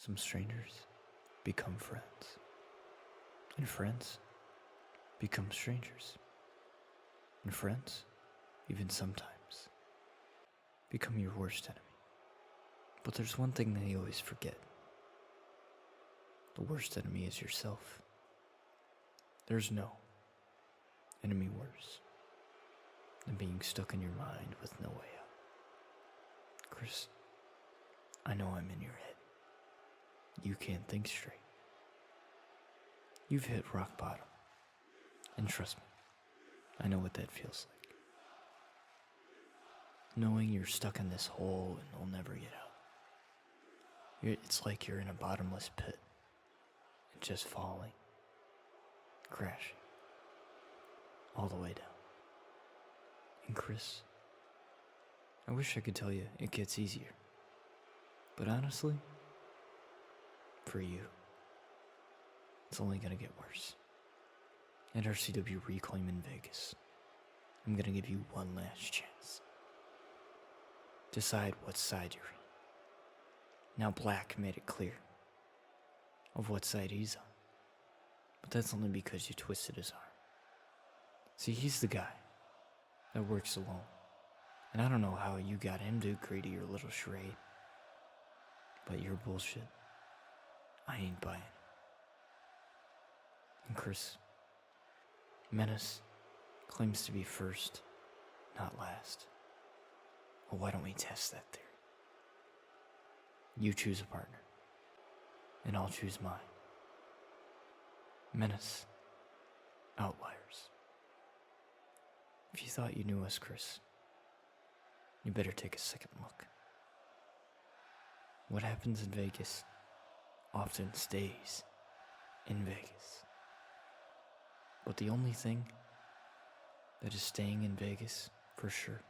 Some strangers become friends, and friends become strangers, and friends, even sometimes, become your worst enemy. But there's one thing that you always forget. The worst enemy is yourself. There's no enemy worse than being stuck in your mind with no way out. Chris, I know I'm in your head. You can't think straight. You've hit rock bottom. And trust me, I know what that feels like. Knowing you're stuck in this hole and you'll never get out. It's like you're in a bottomless pit and just falling, crashing, all the way down. And Chris, I wish I could tell you it gets easier. But honestly, for you, it's only gonna get worse. At RCW Reclaim in Vegas, I'm gonna give you one last chance. Decide what side you're in. Now Black made it clear of what side he's on. But that's only because you twisted his arm. See, he's the guy that works alone. And I don't know how you got him to agree to your little charade. But your bullshit, I ain't buying it. And Chris, Menace claims to be first, not last. Well, why don't we test that theory? You choose a partner, and I'll choose mine. Menace, Outliers. If you thought you knew us, Chris, you better take a second look. What happens in Vegas often stays in Vegas. But the only thing that is staying in Vegas, for sure,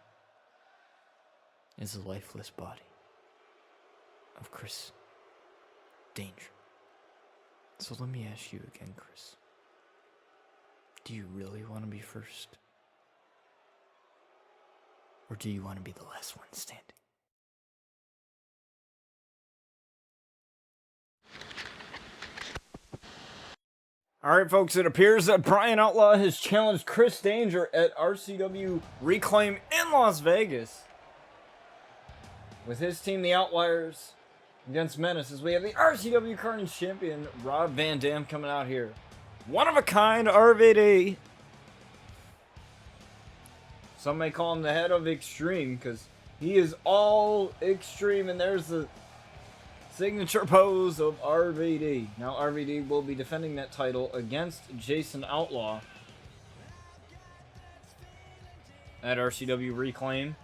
is the lifeless body of Chris Danger. So let me ask you again, Chris. Do you really want to be first? Or do you want to be the last one standing? Alright folks, it appears that Bryan Outlaw has challenged Chris Danger at RCW Reclaim in Las Vegas. With his team, the Outliers, against Menace, as we have the RCW Carnage champion, Rob Van Dam, coming out here. One of a kind, RVD. Some may call him the head of Extreme, because he is all extreme, and there's the signature pose of RVD. Now RVD will be defending that title against Jason Outlaw at RCW Reclaim.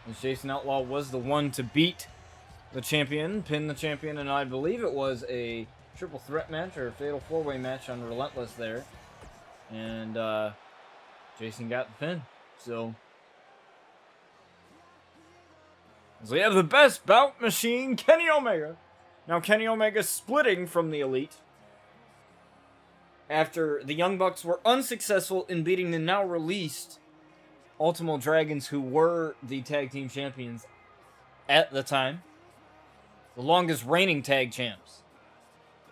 As Jason Outlaw was the one to beat the champion, pin the champion, and I believe it was a triple threat match or a fatal four-way match on Relentless there. And Jason got the pin. So we have the best bout machine, Kenny Omega. Now Kenny Omega splitting from the Elite after the Young Bucks were unsuccessful in beating the now released Ultimo Dragons, who were the tag team champions at the time. The longest reigning tag champs.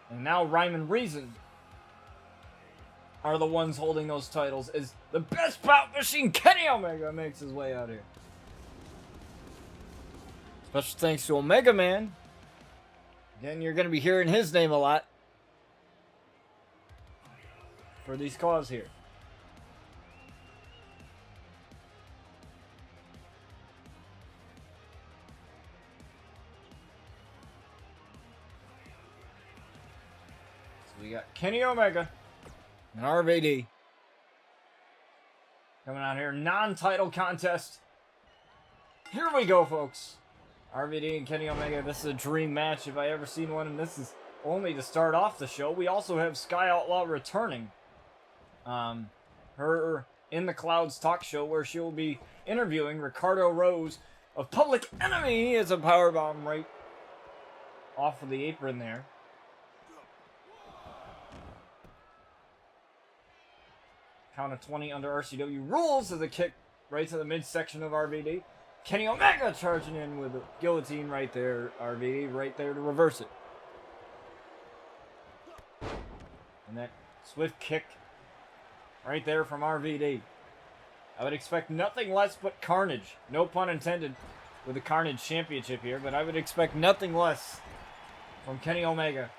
And now Rhyme and Reason are the ones holding those titles as the best bout machine, Kenny Omega, makes his way out here. Special thanks to Omega Man. Again, you're going to be hearing his name a lot for these calls here. So we got Kenny Omega and RVD coming out here. Non-title contest. Here we go, folks. RVD and Kenny Omega, this is a dream match if I ever seen one, and this is only to start off the show. We also have Sky Outlaw returning. Her In the Clouds talk show, where she will be interviewing Ricardo Rose of Public Enemy as a powerbomb right off of the apron there. Count of 20 under RCW rules as a kick right to the midsection of RVD. Kenny Omega charging in with a guillotine right there. RVD right there to reverse it. And that swift kick right there from RVD. I would expect nothing less but carnage. No pun intended with the Carnage Championship here, but I would expect nothing less from Kenny Omega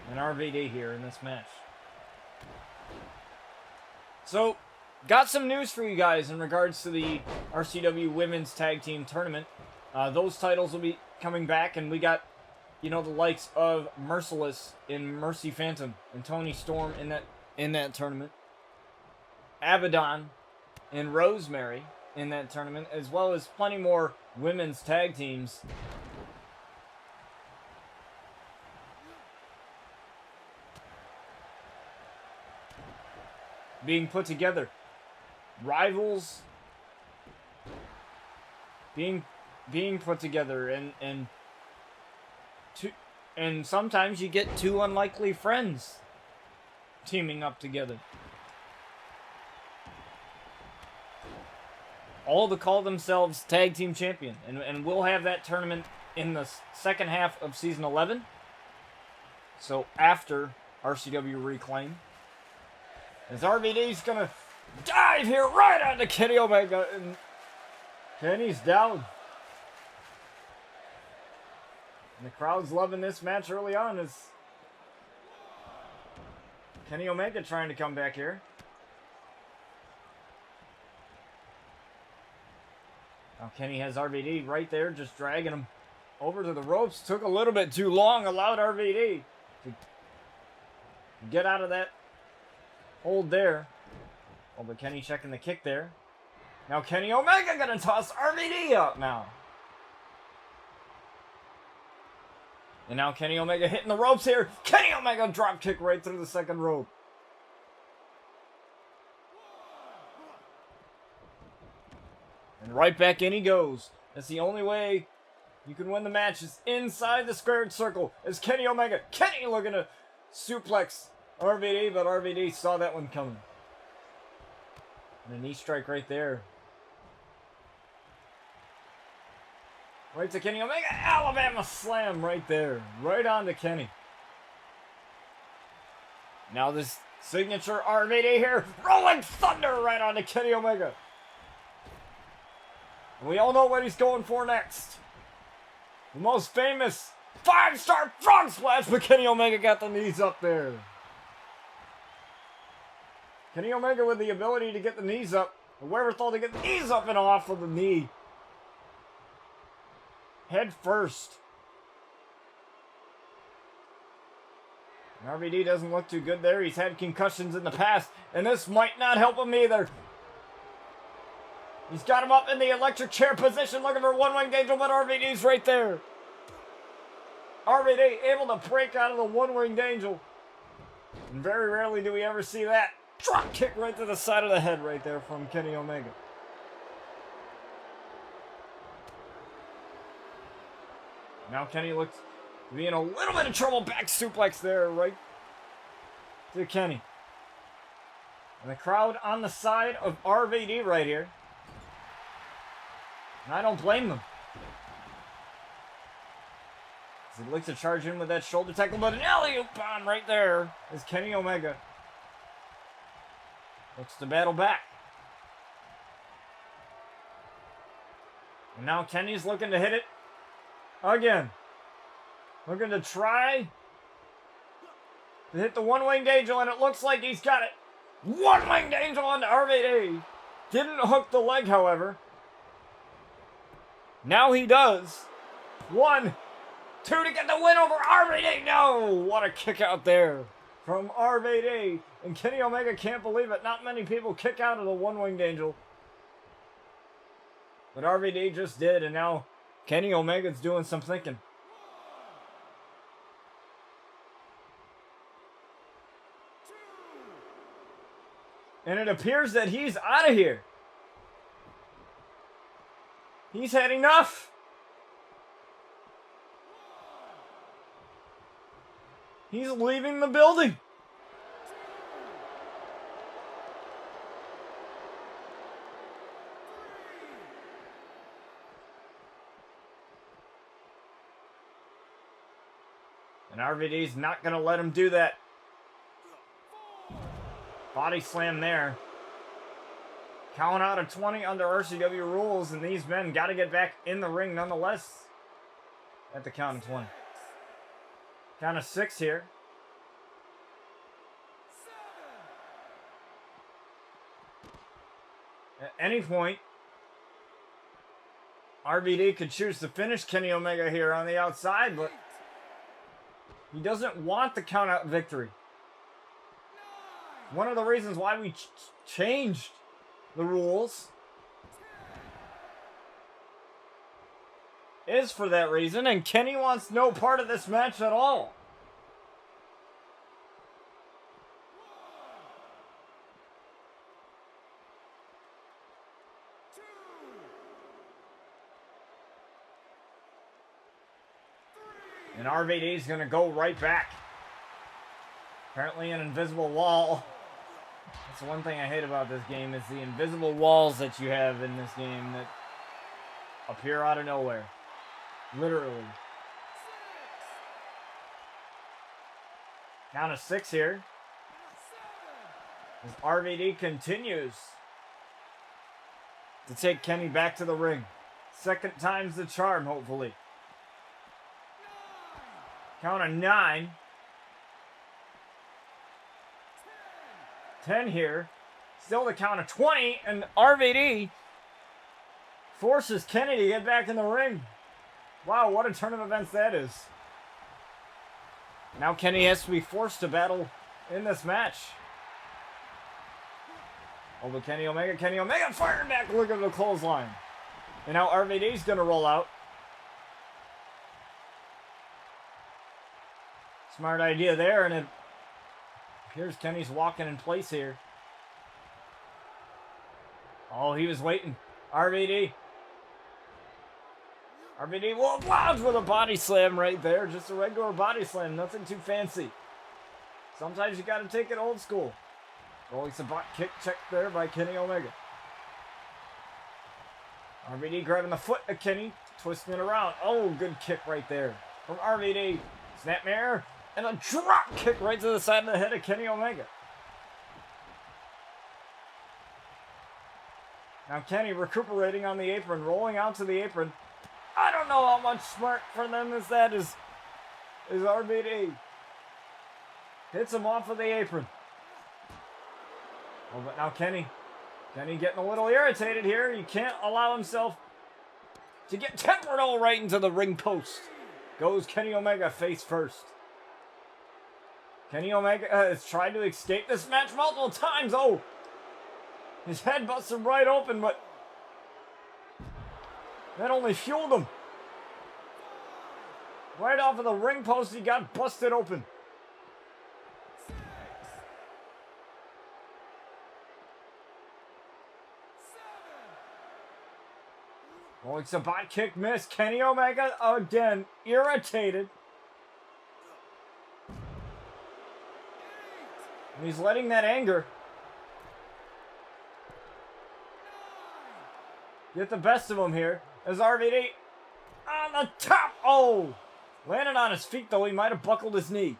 and RVD here in this match. So, got some news for you guys in regards to the RCW Women's Tag Team Tournament. Those titles will be coming back, and we got, the likes of Merciless in Mercy Phantom and Toni Storm in that tournament. Abaddon and Rosemary in that tournament, as well as plenty more women's tag teams. Being put together. Rivals being put together, and sometimes you get two unlikely friends teaming up together. All to call themselves Tag Team Champion. And we'll have that tournament in the second half of Season 11. So after RCW Reclaim. As RVD's going to dive here right onto Kenny Omega. And Kenny's down. And the crowd's loving this match early on as Kenny Omega trying to come back here. Now Kenny has RVD right there, just dragging him over to the ropes. Took a little bit too long, allowed RVD to get out of that hold there. Oh, but Kenny checking the kick there. Now Kenny Omega gonna toss RVD up now. And now Kenny Omega hitting the ropes here. Kenny Omega drop kick right through the second rope. And right back in he goes. That's the only way you can win the match is inside the squared circle. As Kenny Omega. Kenny looking to suplex RVD, but RVD saw that one coming. And a knee strike right there. Right to Kenny Omega. Alabama slam right there. Right on to Kenny. Now this signature RVD here. Rolling Thunder right on to Kenny Omega. And we all know what he's going for next. The most famous 5-star frog splash, but Kenny Omega got the knees up there. Kenny Omega with the ability to get the knees up. The wherewithal to get the knees up and off of the knee. Head first. And RVD doesn't look too good there. He's had concussions in the past, and this might not help him either. He's got him up in the electric chair position, looking for one-winged angel, but RVD's right there. RVD able to break out of the one-winged angel. And very rarely do we ever see that. Drop kick right to the side of the head right there from Kenny Omega. Now Kenny looks to be in a little bit of trouble. Back suplex there right to Kenny. And the crowd on the side of RVD right here. And I don't blame them. As he looks to charge in with that shoulder tackle, but an alley-oop bomb right there is Kenny Omega. Looks to battle back. And now Kenny's looking to hit it again. Looking to try to hit the one-winged angel, and it looks like he's got it. One-winged angel onto RVD. Didn't hook the leg, however. Now he does. 1, 2 to get the win over RVD. No! What a kick out there from RVD. And Kenny Omega can't believe it. Not many people kick out of the one-winged angel. But RVD just did, and now Kenny Omega's doing some thinking. And it appears that he's out of here. He's had enough. He's leaving the building. And RVD's not going to let him do that. Body slam there. Count out of 20 under RCW rules, and these men got to get back in the ring nonetheless. At the count of 20. Count of 6 here. At any point, RVD could choose to finish Kenny Omega here on the outside, but he doesn't want the count-out victory. One of the reasons why we changed the rules is for that reason, and Kenny wants no part of this match at all. And RVD's going to go right back. Apparently an invisible wall. That's one thing I hate about this game is the invisible walls that you have in this game that appear out of nowhere. Literally. Count of 6 here. As RVD continues to take Kenny back to the ring. Second time's the charm, hopefully. Count of 9. 10 here. Still the count of 20, and RVD forces Kenny to get back in the ring. Wow, what a turn of events that is. Now Kenny has to be forced to battle in this match. Oh, but Kenny Omega firing back, look at the clothesline. And now RVD's gonna roll out. Smart idea there, and it appears Kenny's walking in place here. Oh, he was waiting. RVD will lodge with a body slam right there. Just a regular body slam, nothing too fancy. Sometimes you gotta take it old school. Rolling some butt kick check there by Kenny Omega. RVD grabbing the foot of Kenny, twisting it around. Oh, good kick right there from RVD. Snapmare. And a drop kick right to the side of the head of Kenny Omega. Now Kenny recuperating on the apron, rolling out to the apron. I don't know how much smart for them is that is RVD. Hits him off of the apron. Oh, but now Kenny getting a little irritated here. He can't allow himself to get tempered all right into the ring post. Goes Kenny Omega face first. Kenny Omega has tried to escape this match multiple times. Oh, his head busted right open, but that only fueled him. Right off of the ring post, he got busted open. Oh, it's a bot kick miss. Kenny Omega again irritated. And he's letting that anger get the best of him here. As RVD on the top. Oh, landed on his feet though. He might have buckled his knee.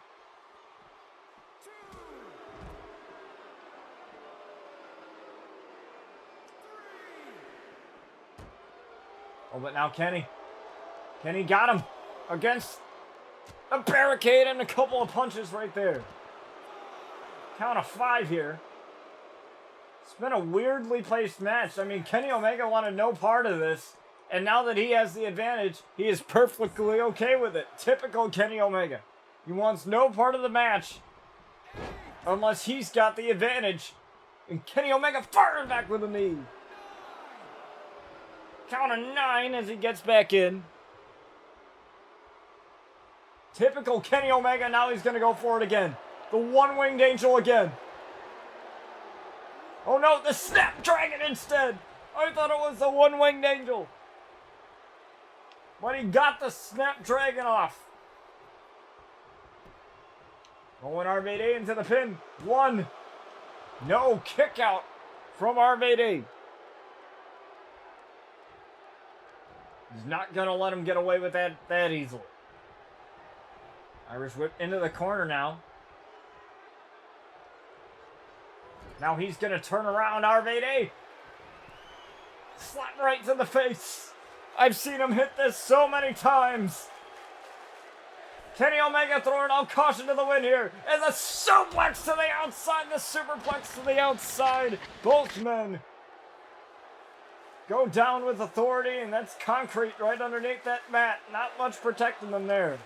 Oh, but now Kenny got him against a barricade and a couple of punches right there. Count of 5 here. It's been a weirdly placed match. I mean, Kenny Omega wanted no part of this, and now that he has the advantage, he is perfectly okay with it. Typical Kenny Omega. He wants no part of the match unless he's got the advantage. And Kenny Omega firing back with a knee. Count of 9 as he gets back in. Typical Kenny Omega. Now he's going to go for it again. The one-winged angel again. Oh no, the Snapdragon instead. I thought it was the one-winged angel. But he got the Snapdragon off. Going RVD into the pin. 1. No kick out from RVD. He's not going to let him get away with that easily. Irish whip into the corner now. Now he's going to turn around RVD. Slap right to the face. I've seen him hit this so many times. Kenny Omega throwing out caution to the wind here. And the suplex to the outside. The superplex to the outside. Both men go down with authority. And that's concrete right underneath that mat. Not much protecting them there.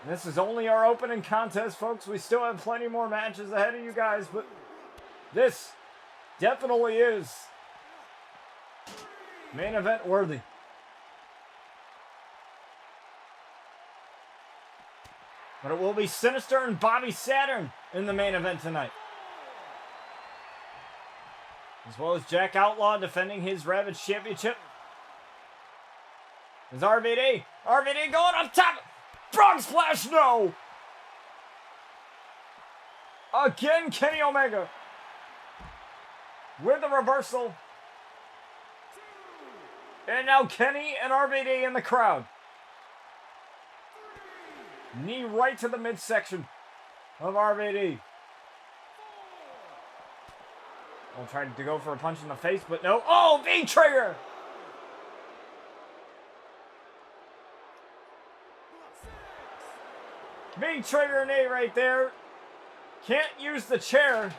This is only our opening contest, folks. We still have plenty more matches ahead of you guys. But this definitely is main event worthy. But it will be Sinister and Bobby Saturn in the main event tonight. As well as Jack Outlaw defending his Ravage Championship. There's RVD. RVD going up top. Frog Splash, no! Again, Kenny Omega. With the reversal. And now Kenny and RVD in the crowd. Knee right to the midsection of RVD. I'll try to go for a punch in the face, but no. Oh, V-trigger! V-trigger knee right there. Can't use the chair.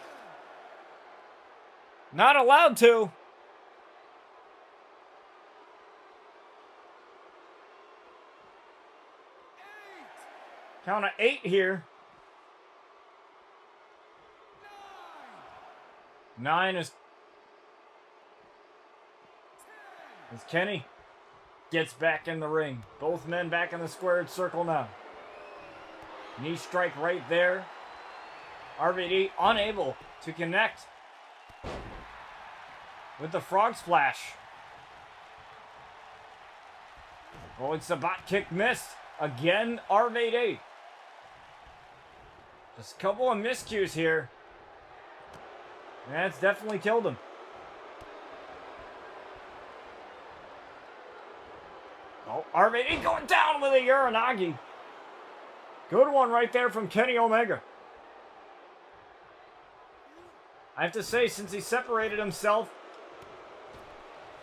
Not allowed to. Count of 8 here. 9 is Kenny gets back in the ring. Both men back in the squared circle now. Knee strike right there. RVD unable to connect with the frog splash. Oh, it's a bot kick missed. Again, RVD. Just a couple of miscues here. That's definitely killed him. Oh, RVD going down with a Uranagi. Good one right there from Kenny Omega. I have to say, since he separated himself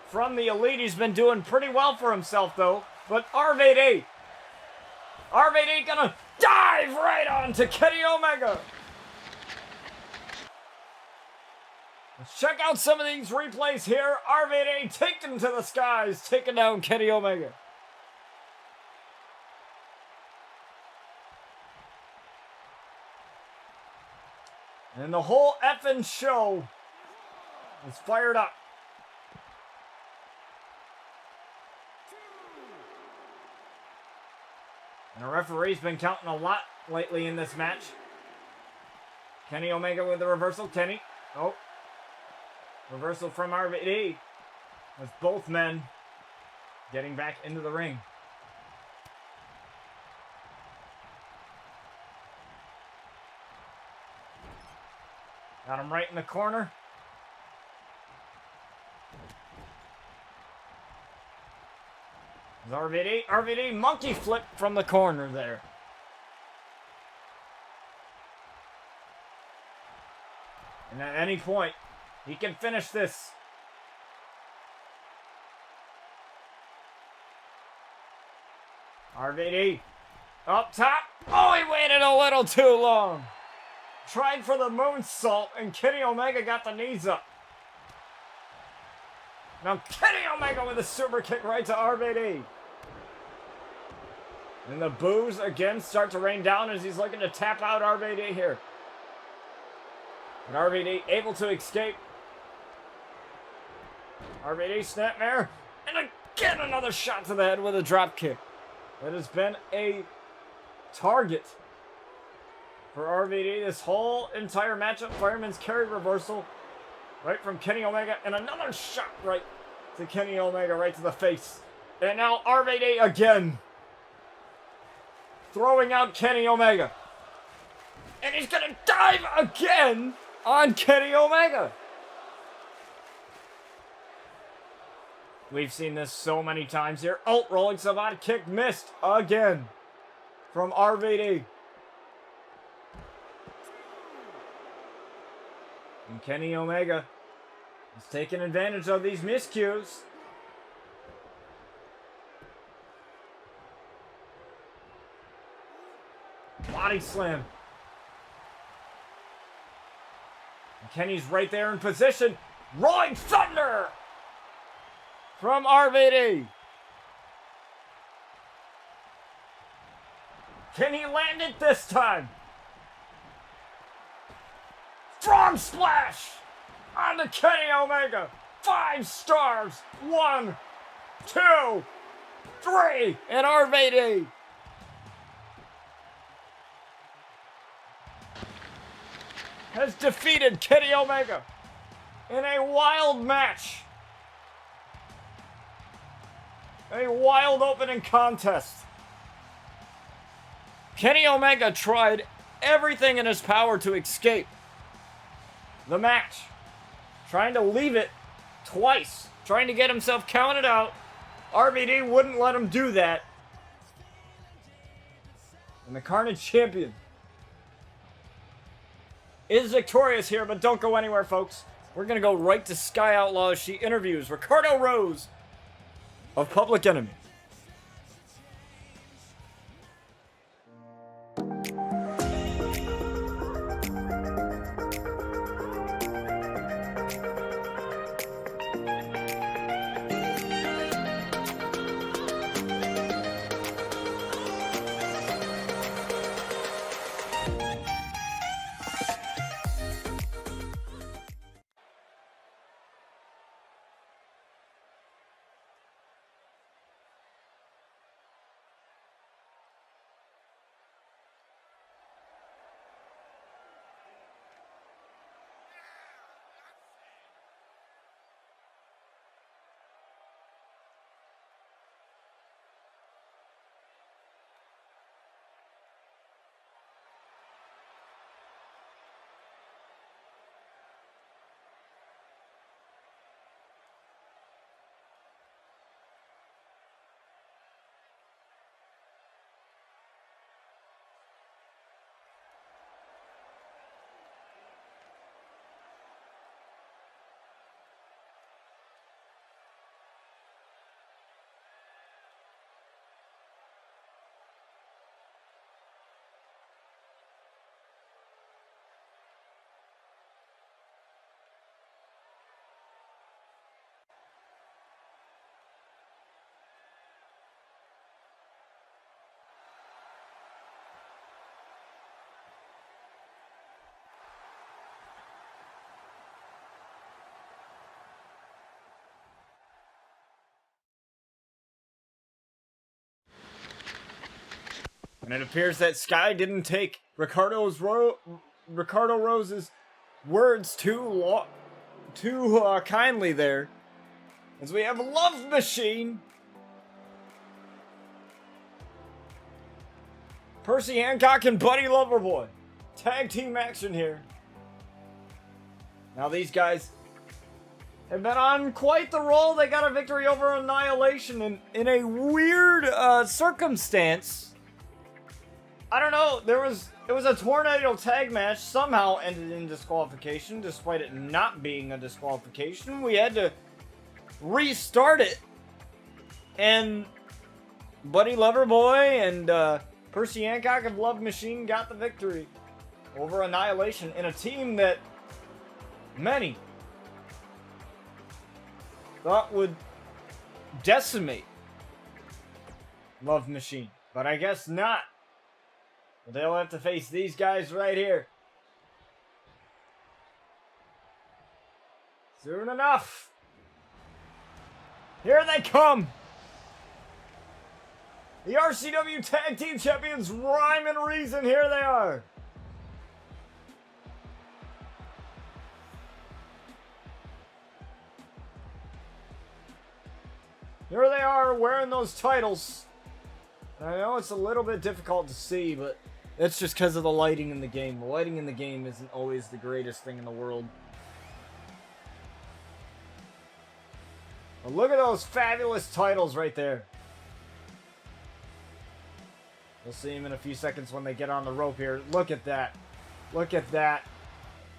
from the Elite, he's been doing pretty well for himself, though. But RVD gonna dive right on to Kenny Omega. Let's check out some of these replays here. RVD taking him to the skies, taking down Kenny Omega. And the whole effing show is fired up. And the referee's been counting a lot lately in this match. Kenny Omega with the reversal. Kenny. Oh. Reversal from RVD. With both men getting back into the ring. Got him right in the corner. RVD monkey flip from the corner there. And at any point, he can finish this. RVD up top. Oh, he waited a little too long. Tried for the moonsault, and Kenny Omega got the knees up. Now Kenny Omega with a super kick right to RVD. And the boos again start to rain down as he's looking to tap out RVD here. But RVD able to escape. RVD snapmare. And again another shot to the head with a drop kick. That has been a target for RVD this whole entire matchup. Fireman's carry reversal right from Kenny Omega. And another shot right to Kenny Omega right to the face. And now RVD again. Throwing out Kenny Omega. And he's going to dive again on Kenny Omega. We've seen this so many times here. Oh, rolling Savate kick missed again from RVD. And Kenny Omega is taking advantage of these miscues. Body slam. And Kenny's right there in position. Rolling Thunder from RVD. Can he land it this time? Frog splash onto Kenny Omega. 5 stars. 1, 2, 3, and RVD. Has defeated Kenny Omega in a wild match. A wild opening contest. Kenny Omega tried everything in his power to escape the match. Trying to leave it twice. Trying to get himself counted out. RVD wouldn't let him do that. And the Carnage champion is victorious here, but don't go anywhere, folks. We're going to go right to Sky Outlaw as she interviews Ricardo Rose of Public Enemy. And it appears that Sky didn't take Ricardo Rose's words too kindly there. As we have Love Machine, Percy Hancock and Buddy Loverboy. Tag team action here. Now these guys have been on quite the roll. They got a victory over Annihilation in a weird circumstance. I don't know, it was a tornado tag match, somehow ended in disqualification, despite it not being a disqualification. We had to restart it, and Buddy Loverboy and Percy Hancock of Love Machine got the victory over Annihilation in a team that many thought would decimate Love Machine, but I guess not. But they'll have to face these guys right here. Soon enough. Here they come. The RCW Tag Team Champions, Rhyme and Reason. Here they are. Here they are wearing those titles. I know it's a little bit difficult to see, but that's just because of the lighting in the game. The lighting in the game isn't always the greatest thing in the world. But look at those fabulous titles right there. We'll see him in a few seconds when they get on the rope here. Look at that. Look at that.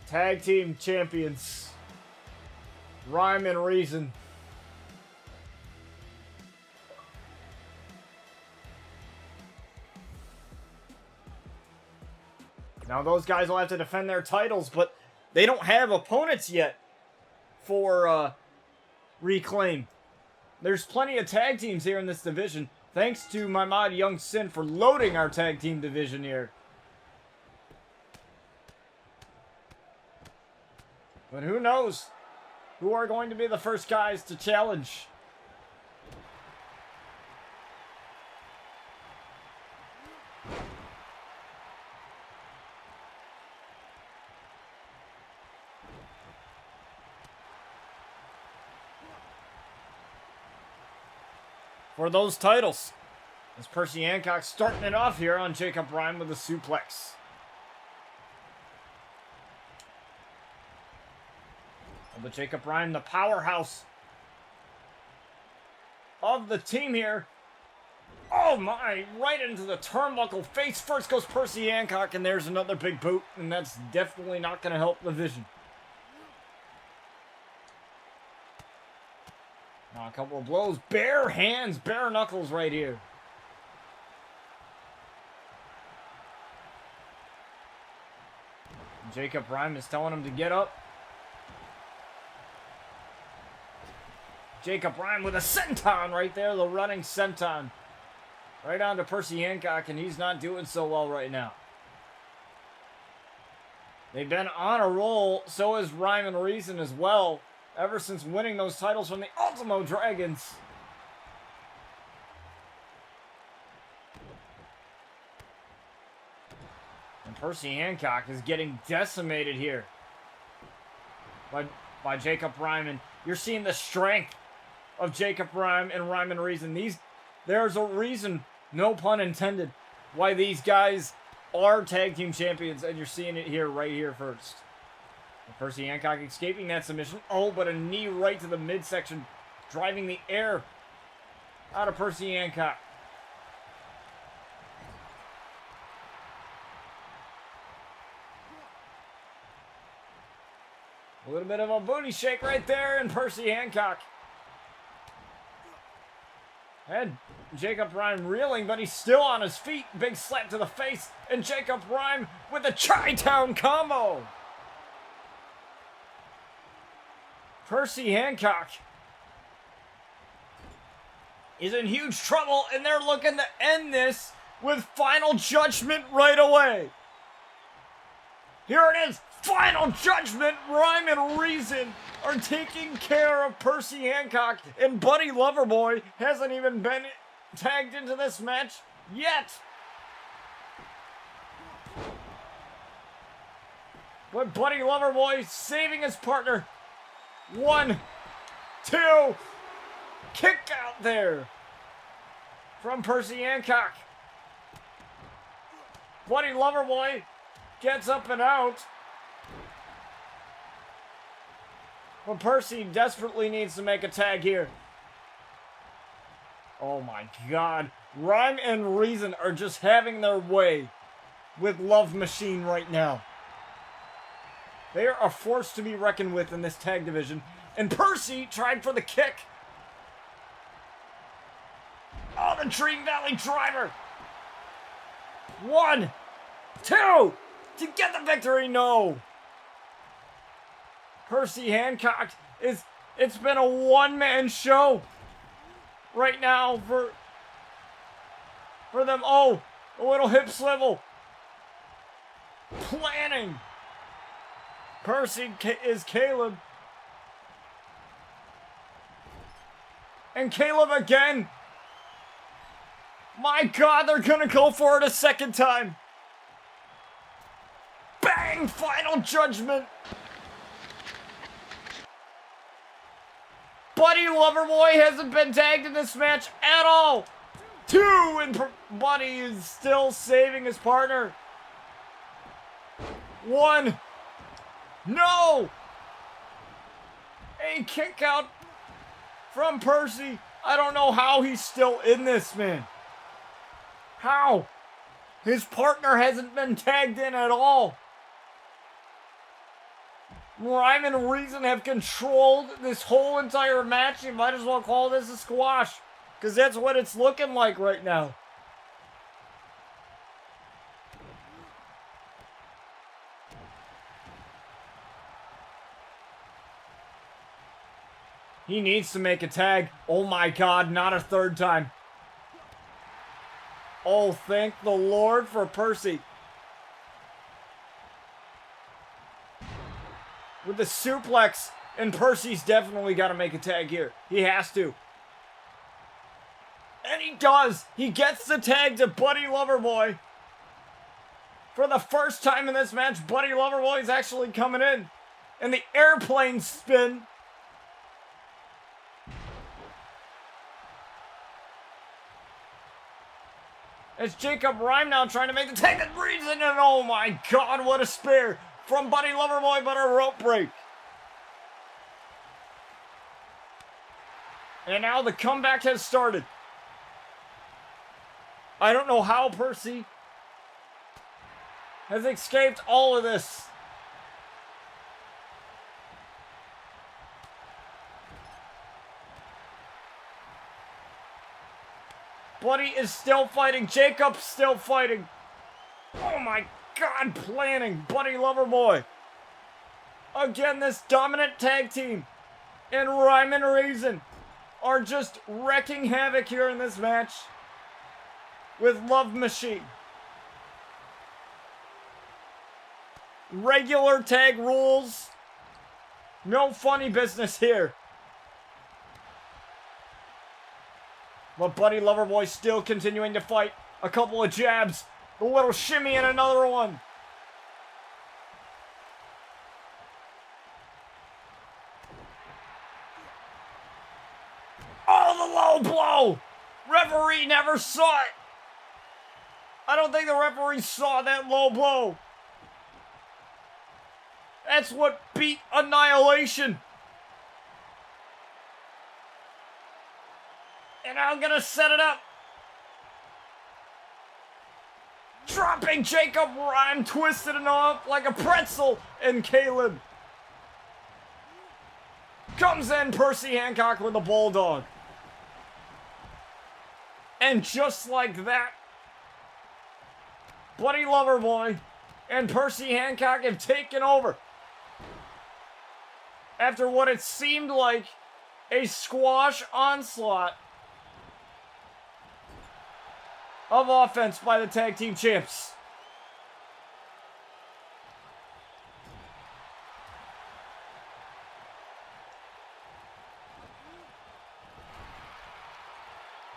Tag team champions. Rhyme and Reason. Now those guys will have to defend their titles, but they don't have opponents yet for Reclaim. There's plenty of tag teams here in this division. Thanks to my mod Young Sin for loading our tag team division here. But who knows who are going to be the first guys to challenge. For those titles. As Percy Hancock starting it off here on Jacob Bryan with a suplex. But Jacob Bryan, the powerhouse of the team here. Oh my, right into the turnbuckle. Face first goes Percy Hancock, and there's another big boot, and that's definitely not going to help the vision. Now a couple of blows, bare hands, bare knuckles right here. Jacob Bryan is telling him to get up. Jacob Bryan with a senton right there, the running senton. Right on to Percy Hancock, and he's not doing so well right now. They've been on a roll, so is Rhyme and Reason as well, ever since winning those titles from the Ultimo Dragons. And Percy Hancock is getting decimated here by Jacob Bryan. And you're seeing the strength of Jacob Bryan and Rhyme and Reason. There's a reason, no pun intended, why these guys are tag team champions, and you're seeing it here, right here first. And Percy Hancock escaping that submission. Oh, but a knee right to the midsection, driving the air out of Percy Hancock. A little bit of a booty shake right there, and Percy Hancock had Jacob Bryan reeling, but he's still on his feet. Big slap to the face, and Jacob Bryan with a Chi-Town combo. Percy Hancock is in huge trouble, and they're looking to end this with Final Judgment right away. Here it is, Final Judgment. Rhyme and Reason are taking care of Percy Hancock, and Buddy Loverboy hasn't even been tagged into this match yet. But Buddy Loverboy saving his partner. 1, 2, kick out there from Percy Hancock. Buddy Loverboy gets up and out. But Percy desperately needs to make a tag here. Oh my God. Rhyme and Reason are just having their way with Love Machine right now. They are a force to be reckoned with in this tag division. And Percy tried for the kick. Oh, the Dream Valley Driver. 1, 2, to get the victory. No. Percy Hancock it's been a one-man show right now for them. Oh, a little hip swivel. Planning. Percy is Caleb. And Caleb again. My God, they're gonna go for it a second time. Bang! Final Judgment. Buddy Loverboy hasn't been tagged in this match at all. 2, and Buddy is still saving his partner. 1. No! A kick out from Percy. I don't know how he's still in this, man. How? His partner hasn't been tagged in at all. Rhyme and Reason have controlled this whole entire match. You might as well call this a squash, because that's what it's looking like right now. He needs to make a tag. Oh my God, not a third time. Oh, thank the Lord for Percy. With the suplex, and Percy's definitely got to make a tag here. He has to. And he does. He gets the tag to Buddy Loverboy. For the first time in this match, Buddy Loverboy is actually coming in. And the airplane spin. It's Jacob Rhyme now trying to make the tag and Reason, and oh my God, what a spear from Buddy Loverboy, but a rope break. And now the comeback has started. I don't know how Percy has escaped all of this. Buddy is still fighting. Jacob's still fighting. Oh my God, planning. Buddy Loverboy. Again, this dominant tag team and Rhyme and Reason are just wrecking havoc here in this match with Love Machine. Regular tag rules. No funny business here. But Buddy Loverboy still continuing to fight. A couple of jabs. A little shimmy and another one. Oh, the low blow. Referee never saw it. I don't think the referee saw that low blow. That's what beat Annihilation. And I'm gonna set it up. Dropping Jacob Rhyme, twisted it off like a pretzel. And Caleb comes in, Percy Hancock with a bulldog. And just like that, Buddy Loverboy and Percy Hancock have taken over. After what it seemed like a squash onslaught of offense by the tag team champs.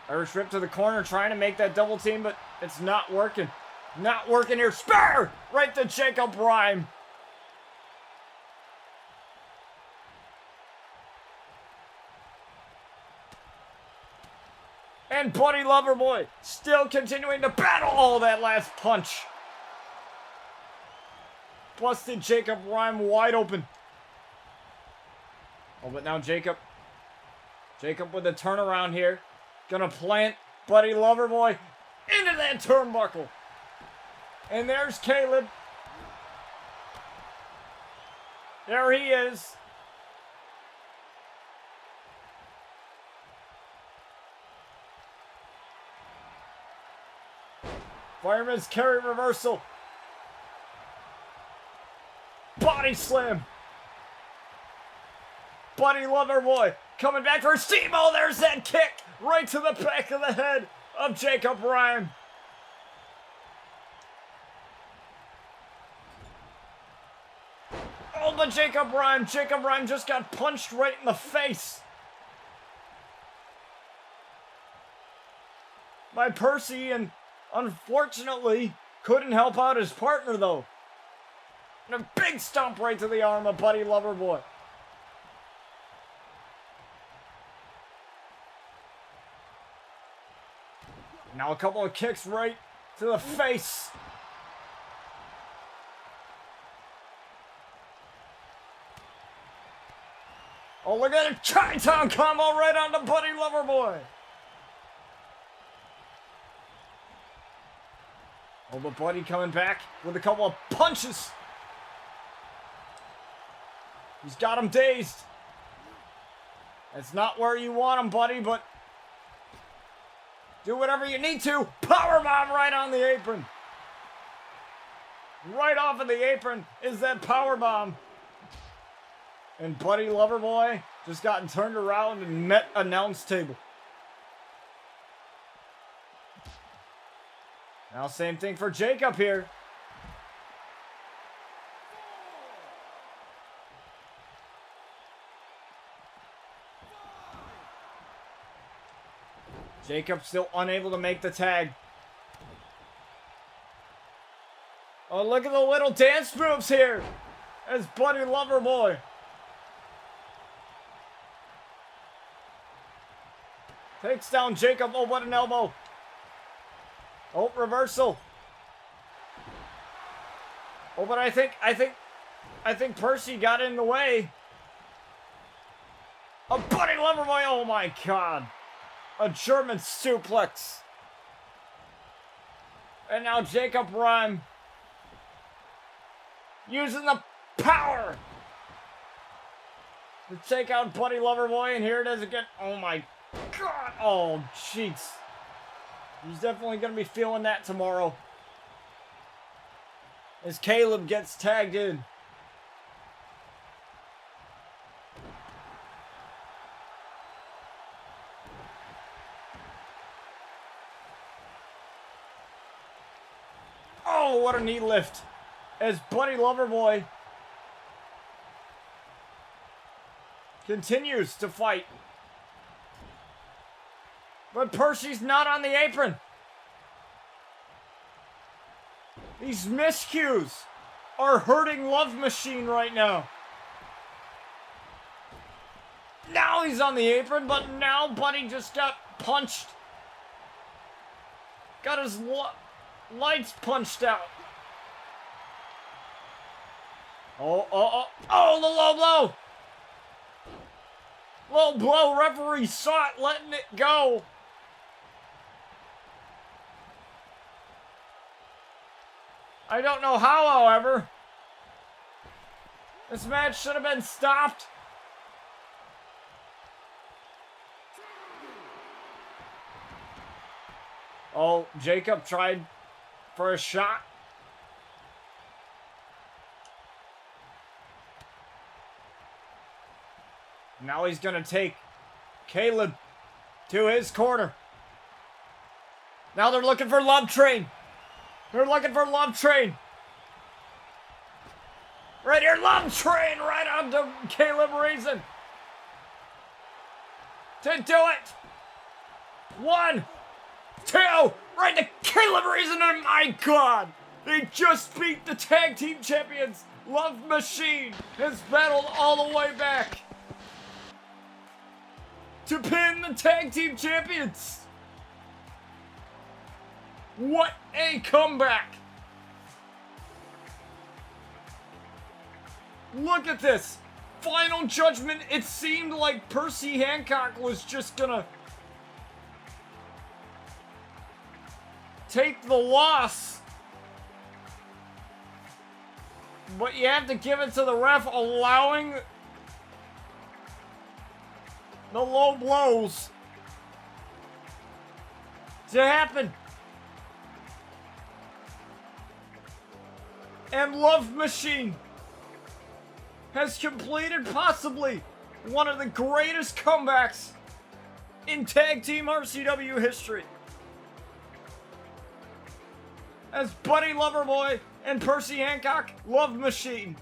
Irish Whip to the corner, trying to make that double team, but it's not working. Not working here. Spear! Right to Jacob Rhyme. And Buddy Loverboy still continuing to battle. Oh, that last punch. Busted Jacob Rhyme wide open. Oh, but now Jacob with the turnaround here. Gonna plant Buddy Loverboy into that turnbuckle. And there's Caleb. There he is. Fireman's carry reversal. Body slam. Buddy Loverboy coming back for steam. Oh, there's that kick right to the back of the head of Jacob Rhyme. Oh, but Jacob Rhyme just got punched right in the face by Percy, and unfortunately couldn't help out his partner though. And a big stomp right to the arm of Buddy Loverboy. Now a couple of kicks right to the face. Oh, look at a Chi-Town combo right on the Buddy Loverboy. Oh, but Buddy coming back with a couple of punches. He's got him dazed. That's not where you want him, Buddy, but do whatever you need to. Powerbomb right on the apron. Right off of the apron is that powerbomb. And Buddy Loverboy just gotten turned around and met announce table. Now same thing for Jacob here. Jacob still unable to make the tag. Oh, look at the little dance moves here as Buddy Loverboy. Takes down Jacob. Oh, what an elbow. Oh, reversal. Oh, but I think Percy got in the way. A Buddy Loverboy. Oh my God. A German suplex. And now Jacob Rhyme using the power to take out Buddy Loverboy, and here it is again. Oh my God. Oh, jeez. He's definitely going to be feeling that tomorrow as Caleb gets tagged in. Oh, what a knee lift as Buddy Loverboy continues to fight. But Percy's not on the apron. These miscues are hurting Love Machine right now. Now he's on the apron, but now Buddy just got punched. Got his lights punched out. Oh, the low blow. Low blow, referee saw it, letting it go. I don't know how, however. This match should have been stopped. Oh, Jacob tried for a shot. Now he's going to take Caleb to his corner. Now they're looking for Love Train. They're looking for Love Train. Right here, Love Train right onto Caleb Reason. To do it. 1, 2, right to Caleb Reason, and my God, they just beat the tag team champions. Love Machine has battled all the way back to pin the tag team champions. What a comeback! Look at this. Final Judgment. It seemed like Percy Hancock was just gonna take the loss. But you have to give it to the ref, allowing the low blows to happen. And Love Machine has completed possibly one of the greatest comebacks in tag team RCW history, as Buddy Loverboy and Percy Hancock, Love Machine,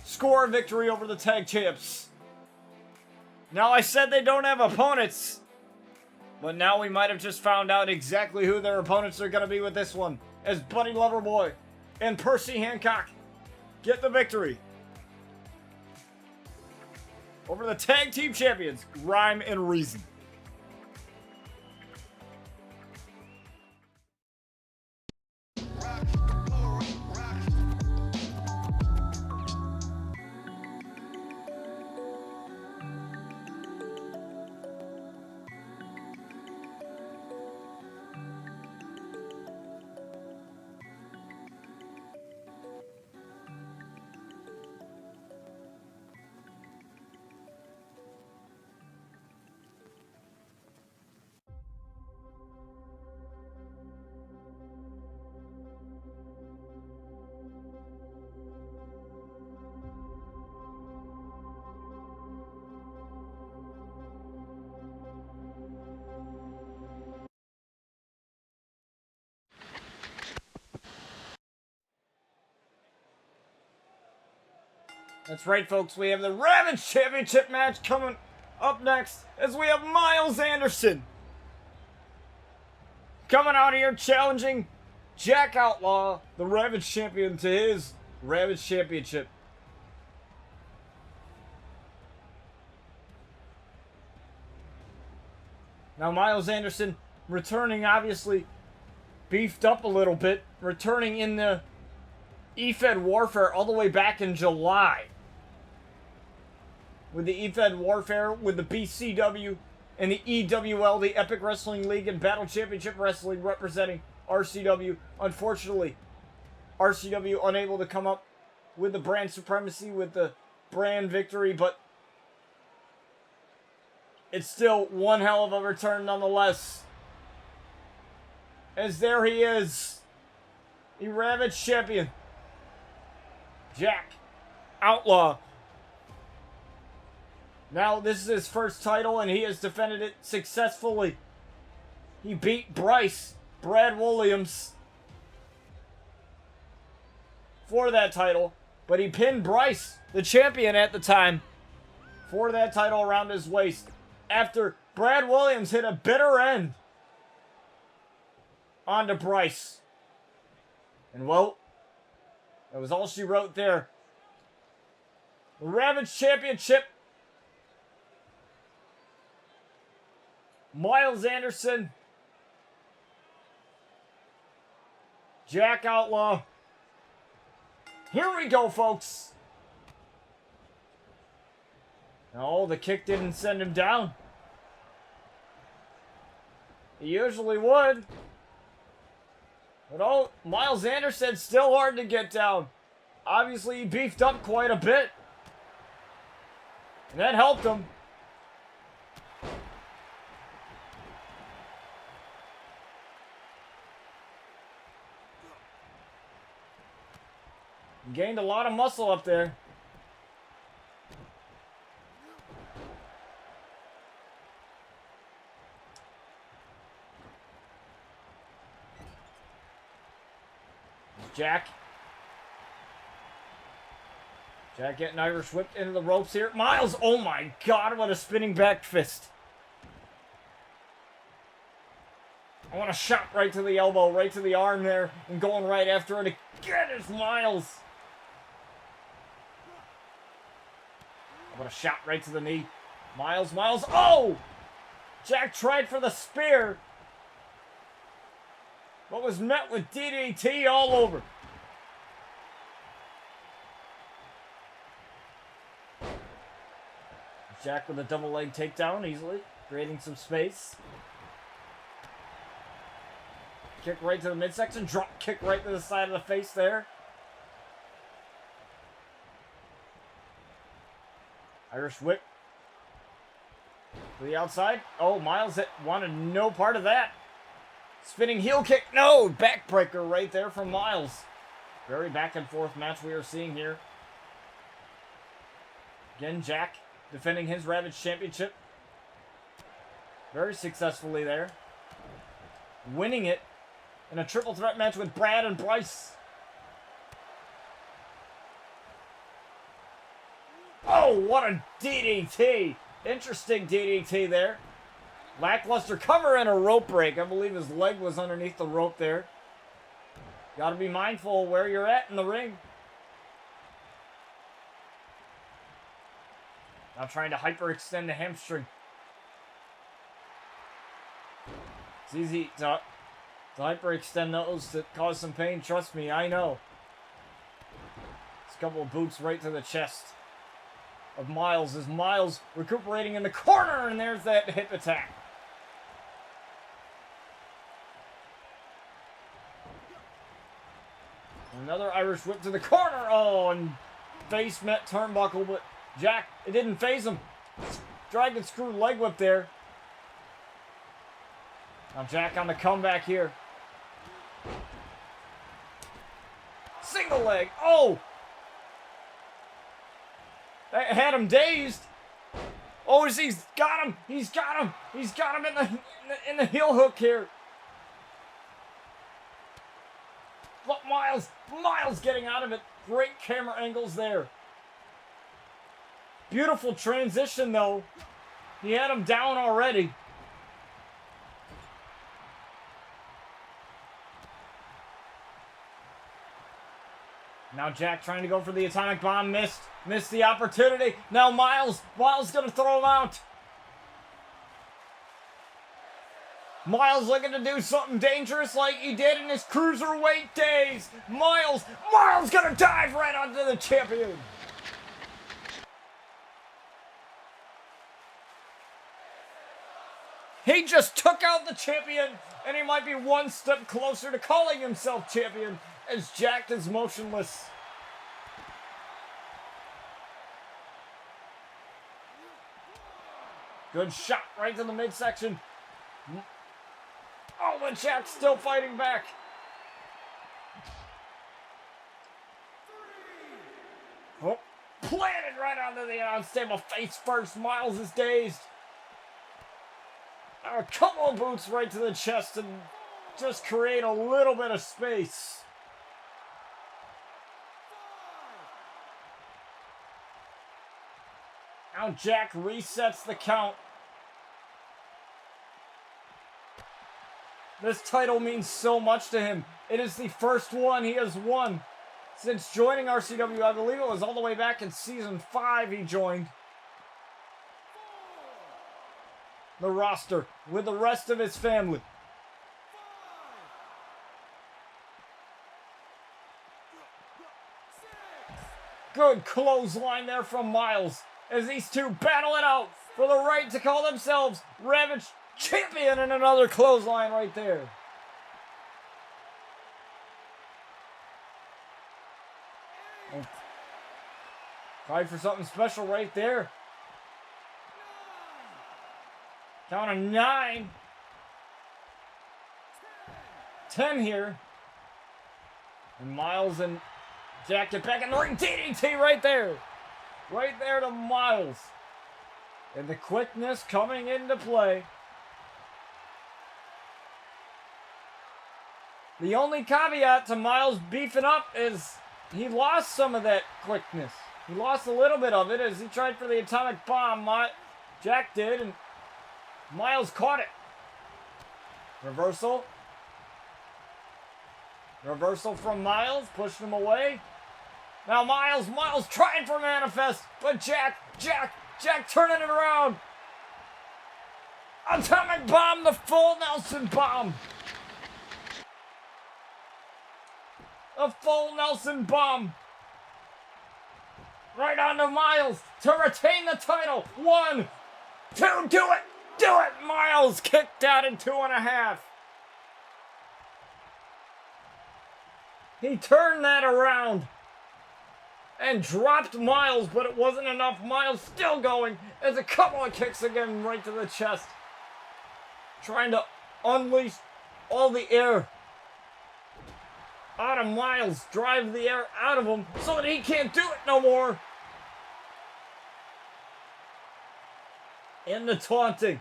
score a victory over the tag champs. Now, I said they don't have opponents, but now we might have just found out exactly who their opponents are going to be with this one, as Buddy Loverboy and Percy Hancock get the victory over the tag team champions, Rhyme and Reason. That's right, folks. We have the Ravage Championship match coming up next as we have Miles Anderson coming out here challenging Jack Outlaw, the Ravage Champion, to his Ravage Championship. Now, Miles Anderson returning, obviously beefed up a little bit, returning in the EFED Warfare all the way back in July. With the EFED Warfare, with the BCW, and the EWL, the Epic Wrestling League and Battle Championship Wrestling representing RCW. Unfortunately, RCW unable to come up with the brand supremacy, with the brand victory, but it's still one hell of a return nonetheless. As there he is, the Ravage Champion, Jack Outlaw. Now, this is his first title, and he has defended it successfully. He beat Brad Williams, for that title, but he pinned Bryce, the champion at the time, for that title around his waist, after Brad Williams hit a bitter end onto Bryce. And, well, that was all she wrote there. The Ravage Championship, Miles Anderson, Jack Outlaw. Here we go, folks. No, the kick didn't send him down. He usually would. But oh, Miles Anderson's still hard to get down. Obviously, he beefed up quite a bit. And that helped him. He gained a lot of muscle up there. Jack getting Irish whipped into the ropes here. Miles, oh my God, what a spinning back fist. I want a shot right to the elbow, right to the arm there, and going right after it again is Miles. What a shot right to the knee. Miles, oh! Jack tried for the spear, but was met with DDT all over. Jack with a double leg takedown easily, creating some space. Kick right to the midsection, drop kick right to the side of the face there. Irish whip to the outside. Oh, Miles wanted no part of that. Spinning heel kick. No, backbreaker right there from Miles. Very back and forth match we are seeing here. Again, Jack defending his Ravage Championship. Very successfully there. Winning it in a triple threat match with Brad and Bryce. Oh, what a DDT. Interesting DDT there. Lackluster cover and a rope break. I believe his leg was underneath the rope there. Got to be mindful of where you're at in the ring. Now trying to hyperextend the hamstring. It's easy to hyperextend those to cause some pain. Trust me, I know. It's a couple of boots right to the chest of Miles, as Miles recuperating in the corner, and there's that hip attack. Another Irish whip to the corner. Oh, and face met turnbuckle, but Jack, it didn't phase him. Dragon screw leg whip there. Now Jack on the comeback here. Single leg. Oh! That had him dazed. Oh, he's got him. He's got him. He's got him in the heel hook here. But Miles getting out of it. Great camera angles there. Beautiful transition, though. He had him down already. Now Jack trying to go for the atomic bomb. Missed the opportunity. Now Miles gonna throw him out. Miles looking to do something dangerous like he did in his cruiserweight days. Miles gonna dive right onto the champion. He just took out the champion, and he might be one step closer to calling himself champion as Jack is motionless. Good shot right to the midsection. Oh, but Jack's still fighting back. Oh, planted right onto the unstable face first. Miles is dazed. A couple of boots right to the chest and just create a little bit of space. Now Jack resets the count. This title means so much to him. It is the first one he has won since joining RCW. I believe it was all the way back in season 5 he joined the roster with the rest of his family. Good clothesline there from Miles as these two battle it out for the right to call themselves Ravage Champion, and another clothesline right there. Oh. Tried for something special right there. Count of 9. 10 here. And Miles and Jack get back in the ring. DDT right there. Right there to Miles. And the quickness coming into play. The only caveat to Miles beefing up is he lost some of that quickness. He lost a little bit of it as he tried for the atomic bomb. Jack did, and Miles caught it. Reversal. Reversal from Miles, pushing him away. Now Miles trying for manifest, but Jack turning it around. Atomic bomb, the full Nelson bomb. A full Nelson bomb. Right onto Miles to retain the title. 1, 2, do it. Do it. Miles kicked out in 2.5. He turned that around and dropped Miles, but it wasn't enough. Miles still going as a couple of kicks again right to the chest. Trying to unleash all the air out of Miles, drive the air out of him so that he can't do it no more. And the taunting.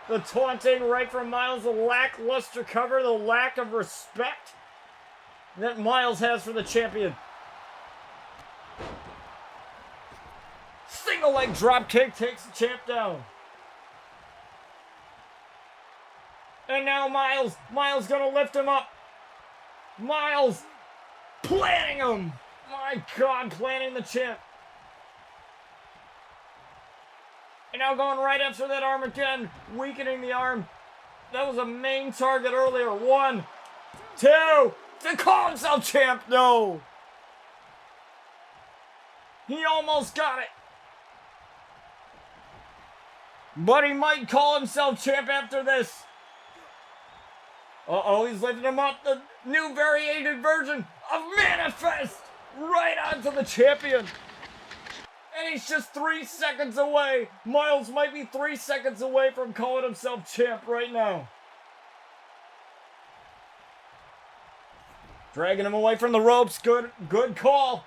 The taunting right from Miles, the lackluster cover, the lack of respect that Miles has for the champion. Single leg drop kick takes the champ down. And now Miles gonna lift him up. Miles planting him. My God, planting the champ. And now going right after that arm again, weakening the arm. That was a main target earlier. 1, 2, to call himself champ. No. He almost got it. But he might call himself champ after this. Uh-oh, he's lifting him up. The new variated version of Manifest right onto the champion. And he's just 3 seconds away. Miles might be 3 seconds away from calling himself champ right now. Dragging him away from the ropes. Good call.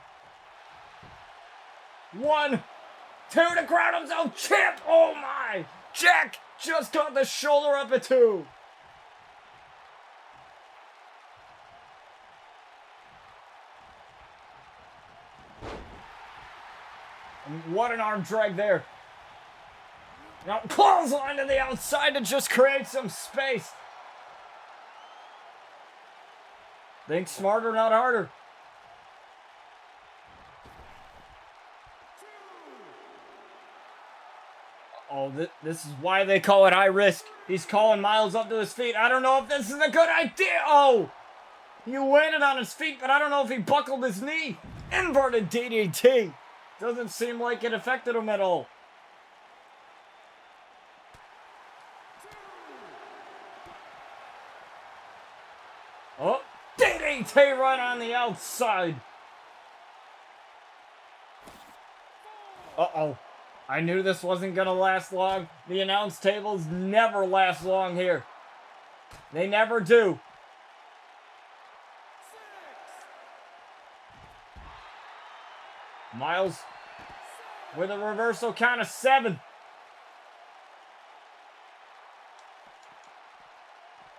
1, 2 to crown himself champ. Oh my. Jack just got the shoulder up at 2. And what an arm drag there. Now clothesline to the outside to just create some space. Think smarter, not harder. Oh, this is why they call it high risk. He's calling Miles up to his feet. I don't know if this is a good idea. Oh! He landed on his feet, but I don't know if he buckled his knee. Inverted DDT. Doesn't seem like it affected him at all. Oh, DDT right on the outside. Uh-oh. I knew this wasn't going to last long. The announce tables never last long here. They never do. Miles with a reversal count of 7.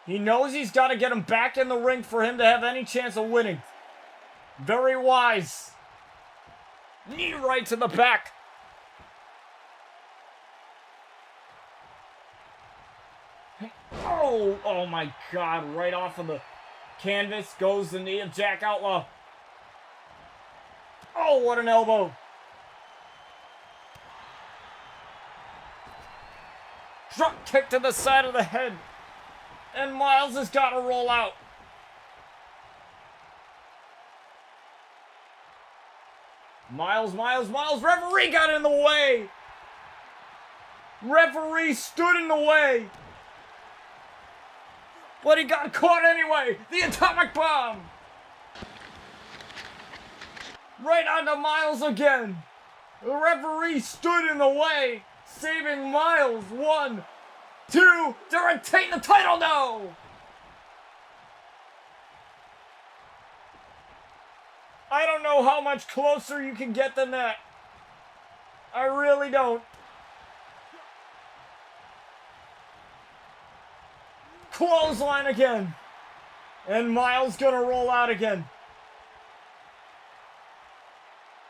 He knows he's got to get him back in the ring for him to have any chance of winning. Very wise. Knee right to the back. Oh my God, right off of the canvas goes the knee of Jack Outlaw. Oh, what an elbow. Drop kick to the side of the head. And Miles has got to roll out. Miles. Referee got in the way. Referee stood in the way. But he got caught anyway. The atomic bomb. Right onto Miles again. The referee stood in the way, saving Miles. 1, 2, to retain the title. No. I don't know how much closer you can get than that. I really don't. Clothesline again. And Miles gonna roll out again.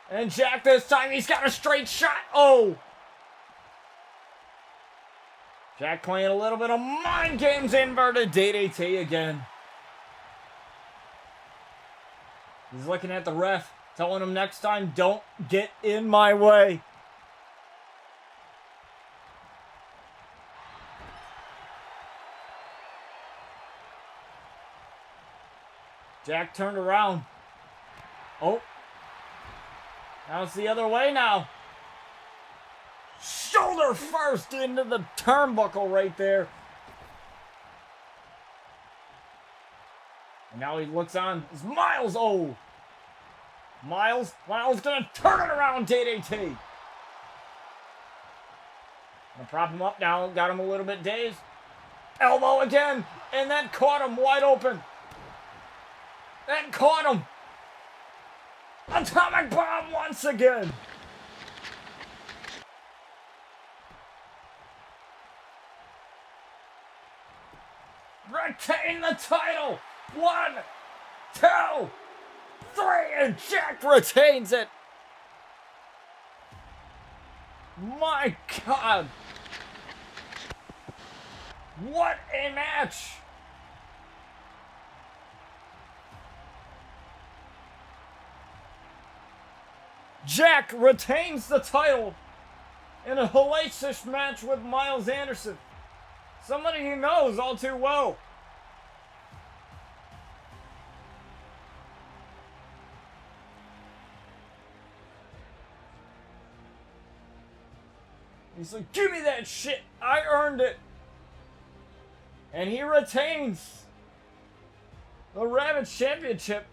And Jack this time, he's got a straight shot. Oh. Jack playing a little bit of mind games. Inverted DDT again. He's looking at the ref, telling him next time, don't get in my way. Jack turned around. Oh. Now it's the other way now. Shoulder first into the turnbuckle right there. And now he looks on. It's Miles. Oh. Miles gonna turn it around. DDT. Gonna prop him up now. Got him a little bit dazed. Elbow again. And that caught him wide open. That caught him. Atomic bomb once again. Retain the title. 1, 2, 3, and Jack retains it. My God. What a match. Jack retains the title in a hellacious match with Miles Anderson. Somebody he knows all too well. He's like, give me that shit. I earned it. And he retains the Ravage Championship.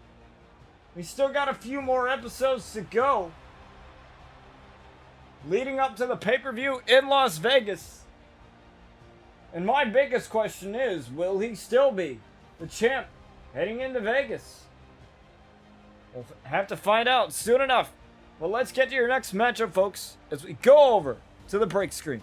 We still got a few more episodes to go, leading up to the pay-per-view in Las Vegas. And my biggest question is, will he still be the champ heading into Vegas? We'll have to find out soon enough. Well, let's get to your next matchup, folks, as we go over to the break screen.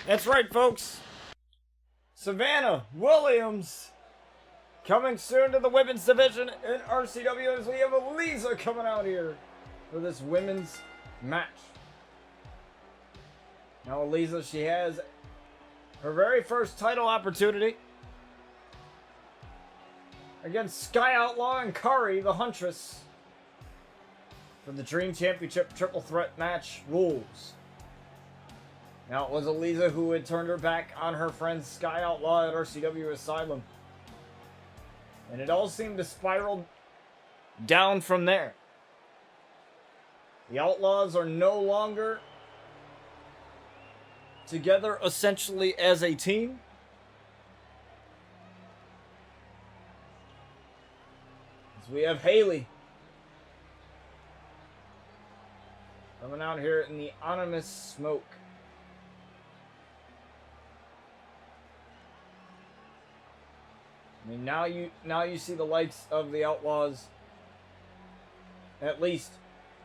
That's right, folks. Savannah Williams coming soon to the women's division in RCW as we have Eliza coming out here for this women's match. Now Eliza, she has her very first title opportunity against Sky Outlaw and Kari, the Huntress, for the Dream Championship Triple Threat match rules. Now, it was Eliza who had turned her back on her friend Sky Outlaw at RCW Asylum. And it all seemed to spiral down from there. The Outlaws are no longer together essentially as a team. As we have Haley coming out here in the ominous smoke. I mean, now you see the likes of the Outlaws, at least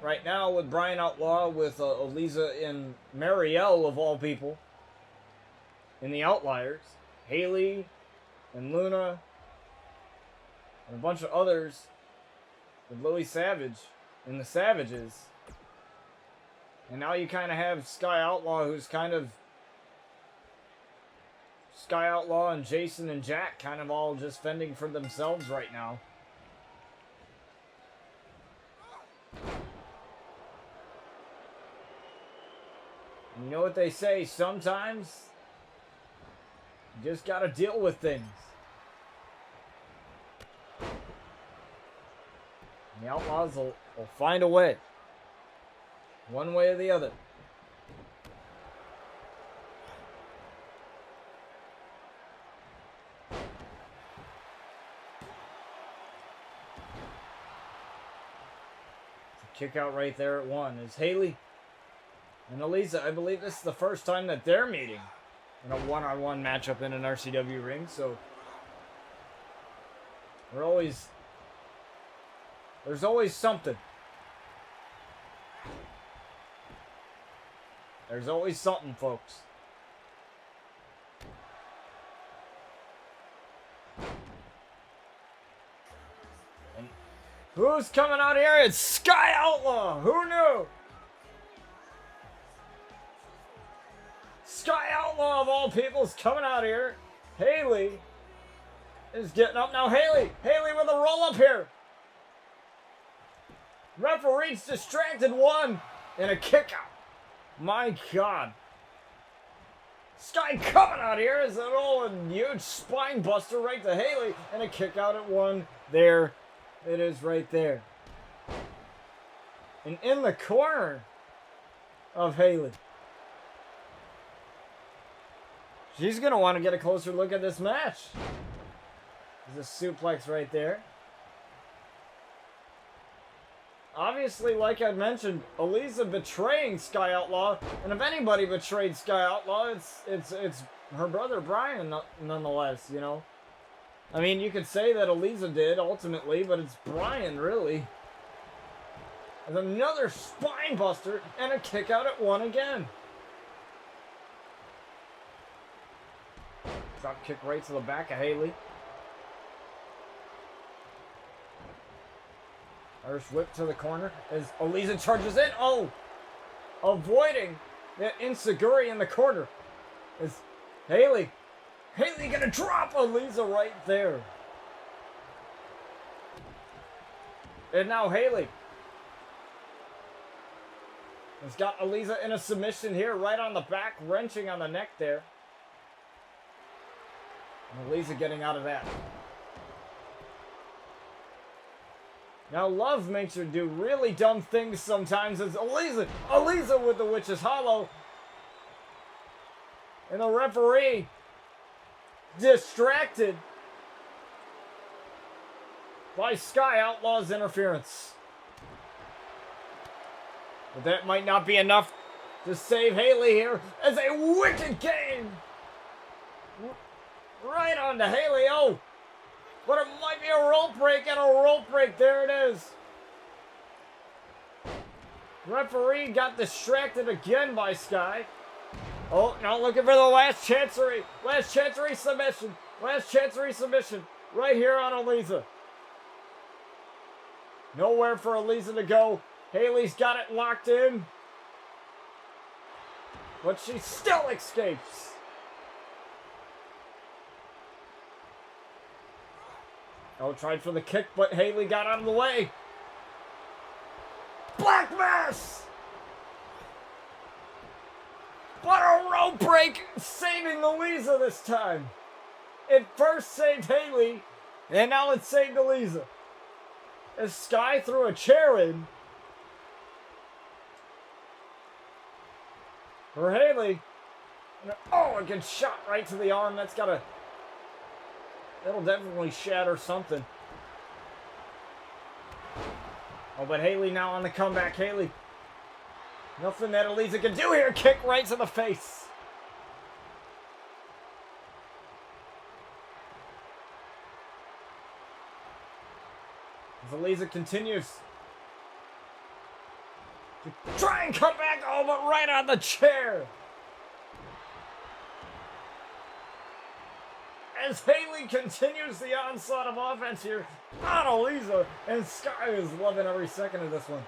right now, with Bryan Outlaw, with Eliza and Marielle, of all people, in the Outliers, Haley and Luna, and a bunch of others with Lily Savage and the Savages. And now you kind of have Sky Outlaw, who's kind of Sky Outlaw and Jason and Jack kind of all just fending for themselves right now. And you know what they say, sometimes you just gotta deal with things. And the Outlaws will find a way. One way or the other. Kick out right there at one is Haley and Eliza. I believe this is the first time that they're meeting in a one-on-one matchup in an RCW ring, so there's always something. There's always something, folks. Who's coming out here? It's Sky Outlaw! Who knew? Sky Outlaw, of all people, is coming out here. Haley is getting up now. Haley with a roll-up here. Referee's distracted, one, and a kick out. My God. Sky coming out here is an old huge spine buster right to Haley, and a kick out at one. There it is right there. And in the corner of Haley. She's going to want to get a closer look at this match. There's a suplex right there. Obviously, like I mentioned, Eliza betraying Sky Outlaw, and if anybody betrayed Sky Outlaw, it's her brother Bryan, nonetheless, you know. I mean, you could say that Eliza did, ultimately, but it's Bryan, really. And another spine buster, and a kick out at one again. Drop kick right to the back of Haley. Irish whip to the corner as Eliza charges in. Oh! Avoiding that enziguri in the corner. Is Haley gonna drop Eliza right there. And now Haley has got Eliza in a submission here, right on the back, wrenching on the neck there. And Eliza getting out of that. Now Love makes her do really dumb things sometimes as Eliza with the Witch's Hollow. And the referee distracted by Sky Outlaw's interference. But that might not be enough to save Haley here as a wicked game. Right on to Haley. Oh, but it might be a rope break, and a rope break. There it is. Referee got distracted again by Sky. Oh, now looking for the last chancery. Last chancery submission. Last chancery submission. Right here on Aliza. Nowhere for Aliza to go. Haley's got it locked in. But she still escapes. Oh, tried for the kick, but Haley got out of the way. Black Mass! What a rope break, saving Aliza this time. It first saved Haley, and now it saved Aliza. As Sky threw a chair in for Haley. Oh, a good shot right to the arm. That'll definitely shatter something. Oh, but Haley now on the comeback. Haley. Nothing that Aliza can do here. Kick right to the face. As Aliza continues to try and come back. Oh, but right on the chair. As Haley continues the onslaught of offense here on Aliza, and Sky is loving every second of this one.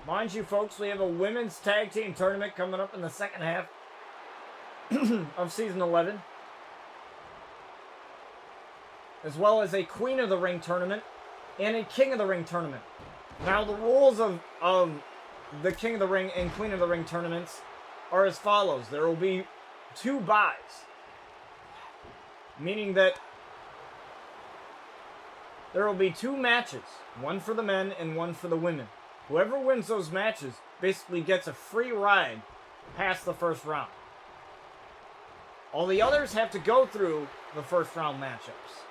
Mind you, folks, we have a women's tag team tournament coming up in the second half of season 11, as well as a Queen of the Ring tournament and a King of the Ring tournament. Now, the rules of the King of the Ring and Queen of the Ring tournaments are as follows. There will be 2 buys, meaning that there will be 2 matches, one for the men and one for the women. Whoever wins those matches basically gets a free ride past the first round. All the others have to go through the first round matchups.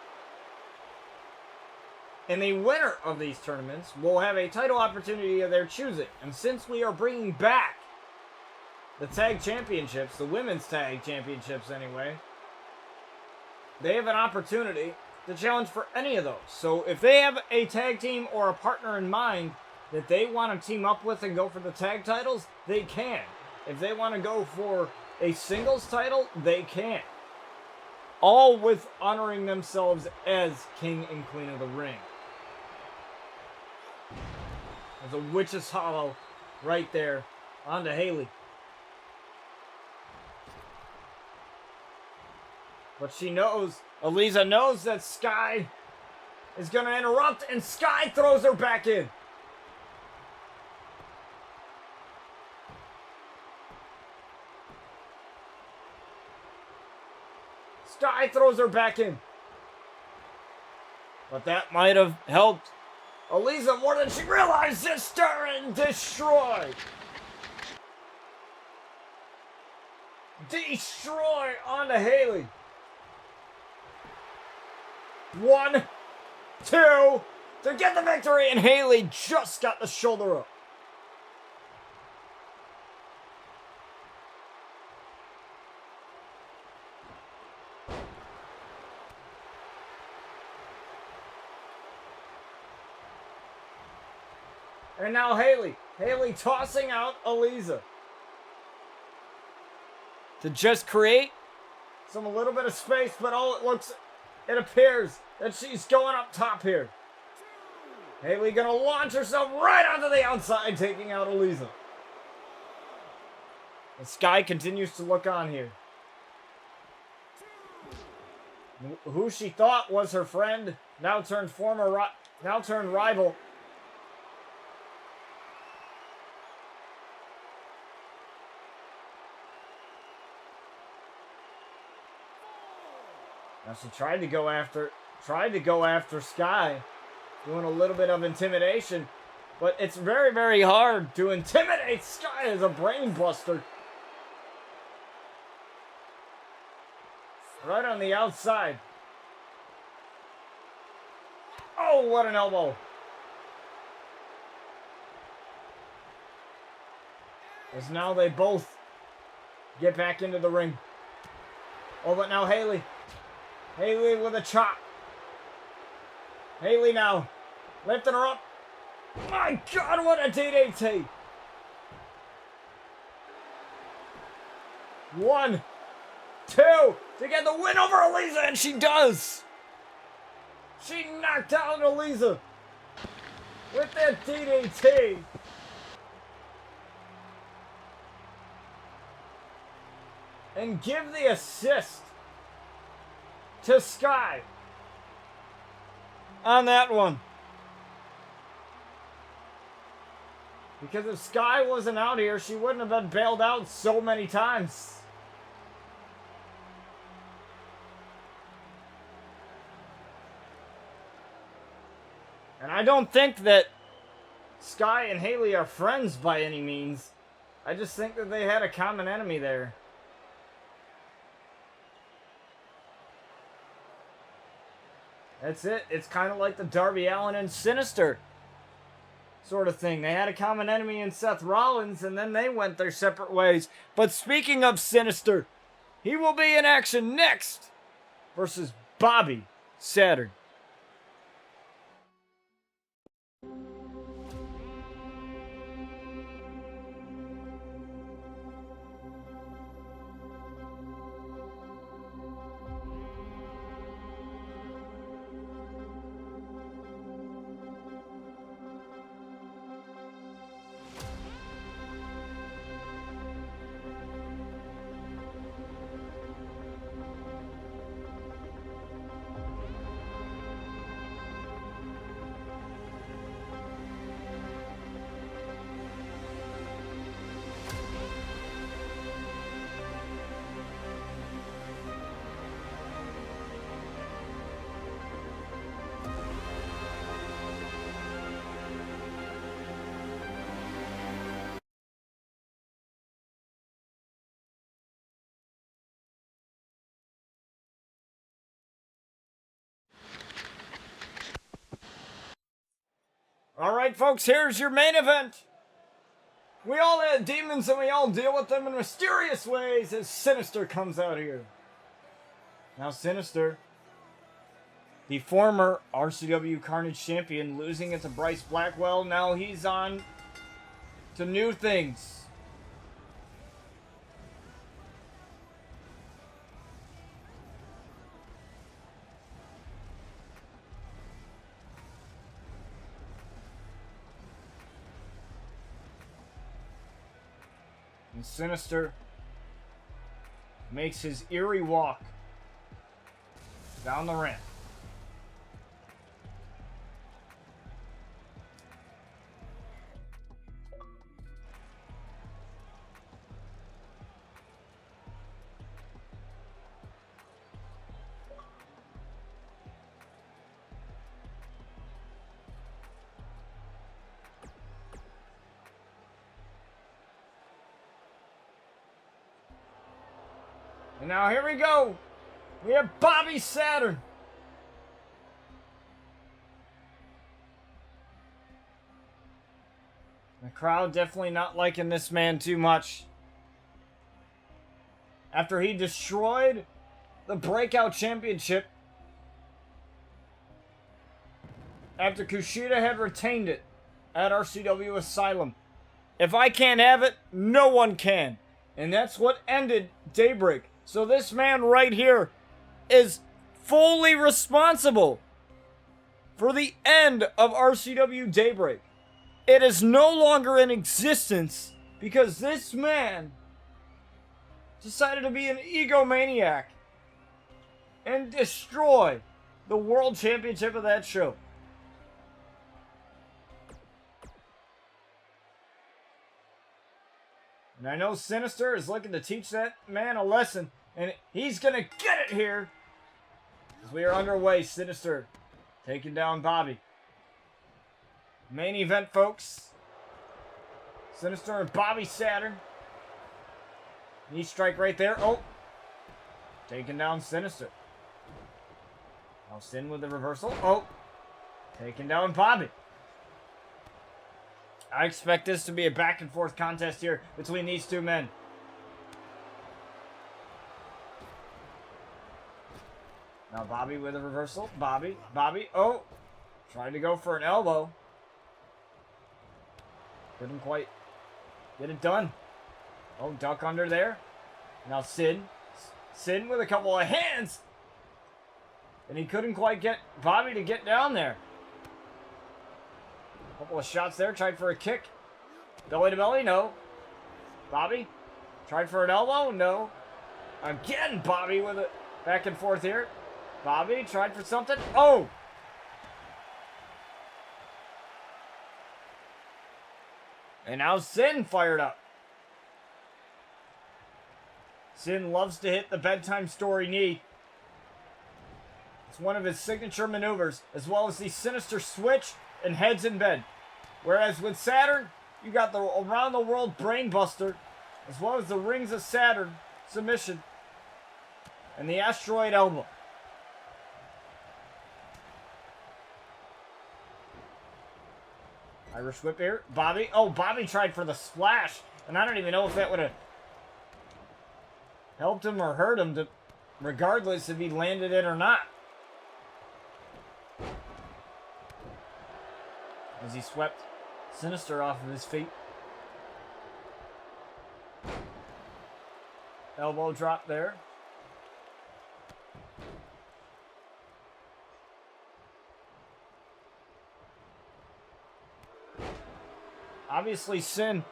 And the winner of these tournaments will have a title opportunity of their choosing. And since we are bringing back the tag championships, the women's tag championships anyway, they have an opportunity to challenge for any of those. So if they have a tag team or a partner in mind that they want to team up with and go for the tag titles, they can. If they want to go for a singles title, they can. All with honoring themselves as King and Queen of the Ring. There's a Witch's Hollow right there onto Haley. But she knows, Aliza knows that Sky is going to interrupt, and Sky throws her back in. Sky throws her back in. But that might have helped Aliza more than she realized. Sinister and destroy. Destroy onto Haley. 1, 2 to get the victory, and Haley just got the shoulder up. And now Haley tossing out Aliza to just create a little bit of space, but it appears that she's going up top here. Haley gonna launch herself right onto the outside, taking out Aliza. The Sky continues to look on here. Who she thought was her friend, now turned rival. Now she tried to go after Sky, doing a little bit of intimidation, but it's very, very hard to intimidate Sky as a brain buster. Right on the outside. Oh, what an elbow. As now they both get back into the ring. Oh, but now Haley with a chop. Haley now lifting her up. My God, what a DDT! 1, 2, to get the win over Elisa, and she does! She knocked out Elisa with that DDT. And give the assist to Sky on that one. Because if Sky wasn't out here, she wouldn't have been bailed out so many times. And I don't think that Sky and Haley are friends by any means. I just think that they had a common enemy there. That's it. It's kind of like the Darby Allin and Sinister sort of thing. They had a common enemy in Seth Rollins, and then they went their separate ways. But speaking of Sinister, he will be in action next versus Bobby Saturn. All right, folks, here's your main event. We all had demons and we all deal with them in mysterious ways as Sinister comes out here. Now Sinister, the former RCW Carnage champion, losing it to Bryce Blackwell. Now he's on to new things. And Sinister makes his eerie walk down the ramp. And now here we go. We have Bobby Saturn. The crowd definitely not liking this man too much. After he destroyed the Breakout Championship, after Kushida had retained it at RCW Asylum. If I can't have it, no one can. And that's what ended Daybreak. So this man right here is fully responsible for the end of RCW Daybreak. It is no longer in existence because this man decided to be an egomaniac and destroy the World Championship of that show. And I know Sinister is looking to teach that man a lesson, and he's going to get it here. As we are underway, Sinister taking down Bobby. Main event, folks. Sinister and Bobby Saturn. Knee strike right there. Oh. Taking down Sinister. Now Sin with the reversal. Oh. Taking down Bobby. I expect this to be a back and forth contest here between these two men. Now Bobby with a reversal. Bobby. Oh. Trying to go for an elbow. Couldn't quite get it done. Oh, duck under there. Now Sin with a couple of hands. And he couldn't quite get Bobby to get down there. A couple of shots there. Tried for a kick. Belly to belly, no. Bobby tried for an elbow, no. Again, Bobby with it back and forth here. Bobby tried for something. Oh! And now Sin fired up. Sin loves to hit the bedtime story knee. It's one of his signature maneuvers, as well as the sinister switch and heads in bed. Whereas with Saturn, you got the around the world brain buster, as well as the rings of Saturn submission and the asteroid elbow. Irish whip here. Bobby. Oh, Bobby tried for the splash. And I don't even know if that would have helped him or hurt him, regardless if he landed it or not. As he swept Sinister off of his feet. Elbow drop there. Obviously, Sin,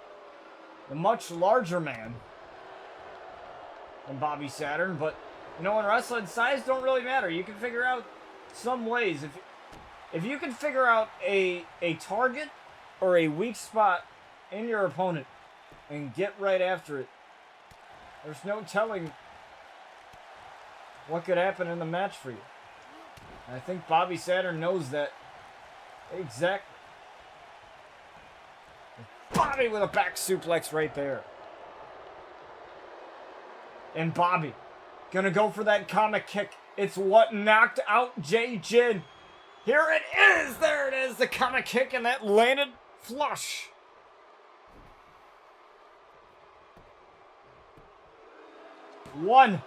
the much larger man than Bobby Saturn, but you know, in wrestling, size don't really matter. You can figure out some ways. If you can figure out a target or a weak spot in your opponent and get right after it, there's no telling what could happen in the match for you. And I think Bobby Saturn knows that exactly. Bobby with a back suplex right there. And Bobby gonna go for that comic kick. It's what knocked out Jay Jin. Here it is! There it is! The comic kick, and that landed flush. One.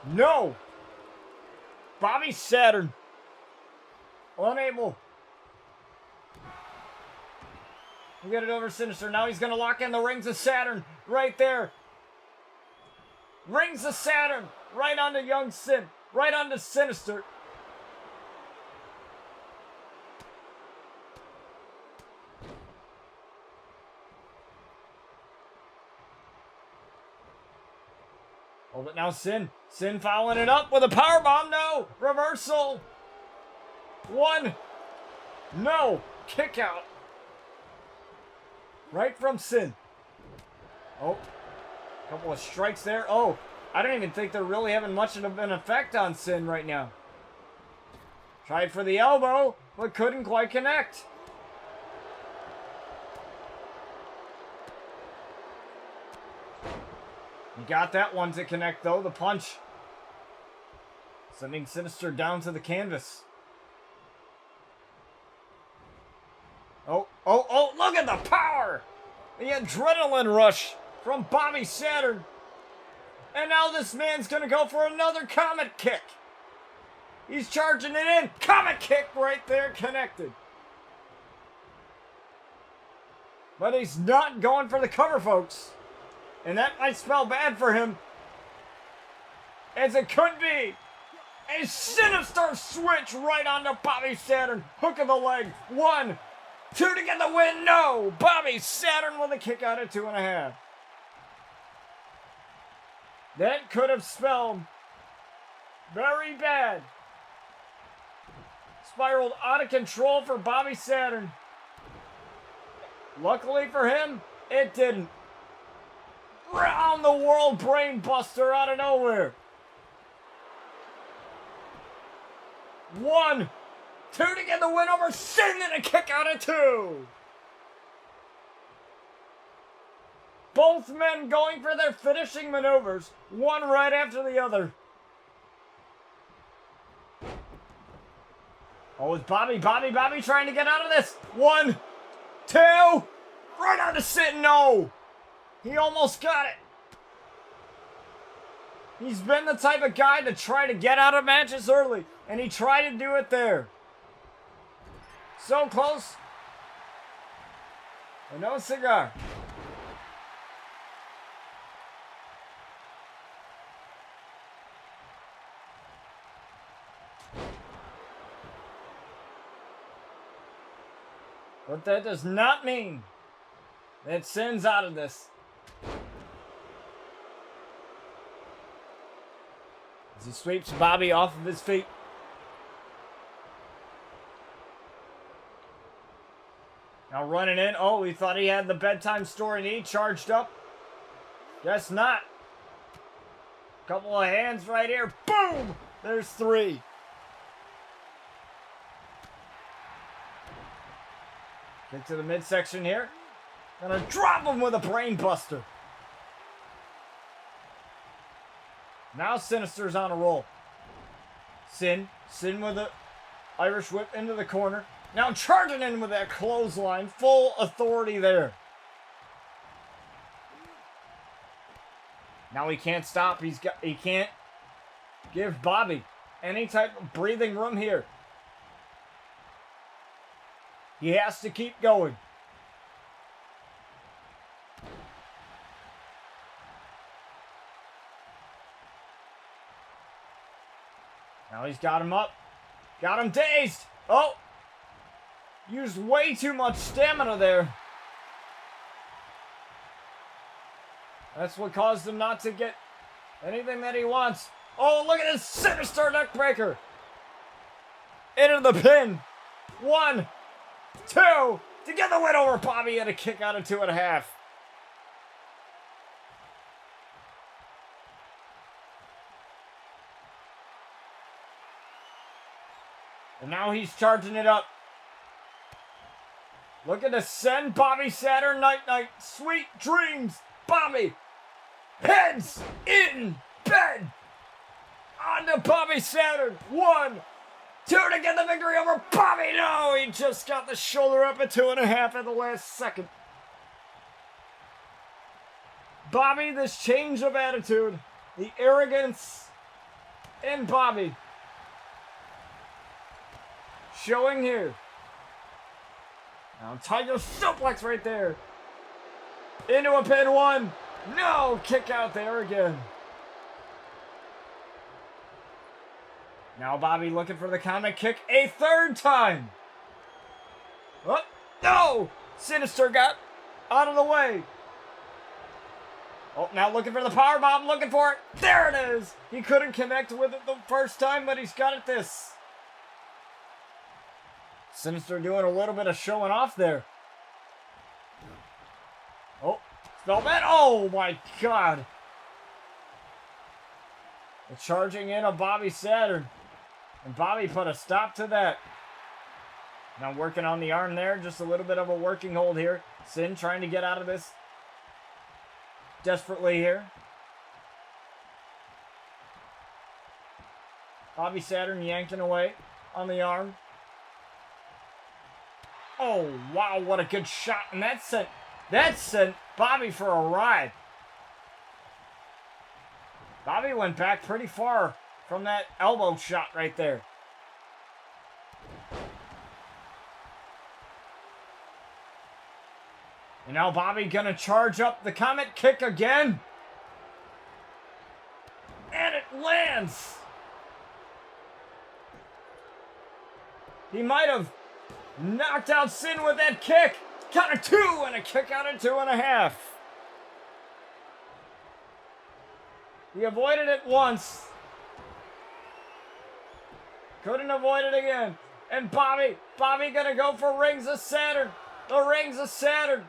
No! Bobby Saturn. Unable to get it over Sinister. Now he's going to lock in the rings of Saturn right there. Rings of Saturn right onto young Sin. Right onto Sinister. Oh, but now Sin following it up with a powerbomb. No! Reversal. One. No! Kick out. Right from Sin. Oh. A couple of strikes there. Oh. I don't even think they're really having much of an effect on Sin right now. Tried for the elbow, but couldn't quite connect. He got that one to connect, though. The punch. Sending Sinister down to the canvas. Oh, look at the power! The adrenaline rush from Bobby Saturn. And now this man's going to go for another comet kick. He's charging it in. Comet kick right there, connected. But he's not going for the cover, folks. And that might spell bad for him. As it could be. A sinister switch right onto Bobby Saturn. Hook of the leg. 1, 2 to get the win. No. Bobby Saturn with a kick out at 2.5. That could have spelled very bad. Spiraled out of control for Bobby Saturn. Luckily for him, it didn't. Round the world brain buster out of nowhere. 1, 2 to get the win over Sin and a kick out of 2. Both men going for their finishing maneuvers, one right after the other. Oh, it's Bobby trying to get out of this. 1, 2, right on to Sin. No. He almost got it. He's been the type of guy to try to get out of matches early, and he tried to do it there. So close. No cigar. But that does not mean that Sin's out of this. As he sweeps Bobby off of his feet. Now running in. Oh, he thought he had the bedtime story knee charged up. Guess not. Couple of hands right here. Boom! There's 3. Get to the midsection here. Gonna drop him with a brain buster. Now Sinister's on a roll. Sin with a Irish whip into the corner. Now charging in with that clothesline. Full authority there. Now he can't stop. He can't give Bobby any type of breathing room here. He has to keep going. Now he's got him up. Got him dazed. Oh! Used way too much stamina there. That's what caused him not to get anything that he wants. Oh, look at this Sinister neck breaker. Into the pin. 1, 2. To get the win over Bobby and a kick out of 2.5. And now he's charging it up. Looking to send Bobby Saturn night-night. Sweet dreams, Bobby. Heads in bed. On to Bobby Saturn. 1, 2 to get the victory over Bobby. No, he just got the shoulder up at 2.5 at the last second. Bobby, this change of attitude, the arrogance in Bobby, showing here. Now Tiger suplex right there. Into a pin. 1. No, kick out there again. Now Bobby looking for the counter kick a 3rd time. Oh, no! Sinister got out of the way. Oh, now looking for the powerbomb, looking for it. There it is. He couldn't connect with it the first time, but he's got it this. Sinister doing a little bit of showing off there. Oh, Spellman. Oh my God. The charging in of Bobby Saturn. And Bobby put a stop to that. Now working on the arm there. Just a little bit of a working hold here. Sin trying to get out of this desperately here. Bobby Saturn yanking away on the arm. Oh, wow, what a good shot. And that sent Bobby for a ride. Bobby went back pretty far from that elbow shot right there. And now Bobby gonna charge up the Comet Kick again. And it lands. He might have knocked out Sin with that kick. Count of 2 and a kick out of 2.5. He avoided it once. Couldn't avoid it again. And Bobby gonna go for Rings of Saturn. The Rings of Saturn.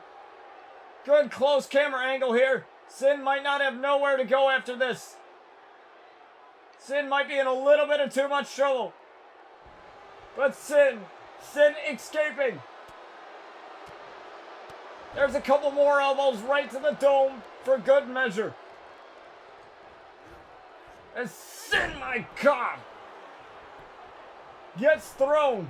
Good close camera angle here. Sin might not have nowhere to go after this. Sin might be in a little bit of too much trouble. But Sin escaping. There's a couple more elbows right to the dome for good measure. And Sin, my God, gets thrown.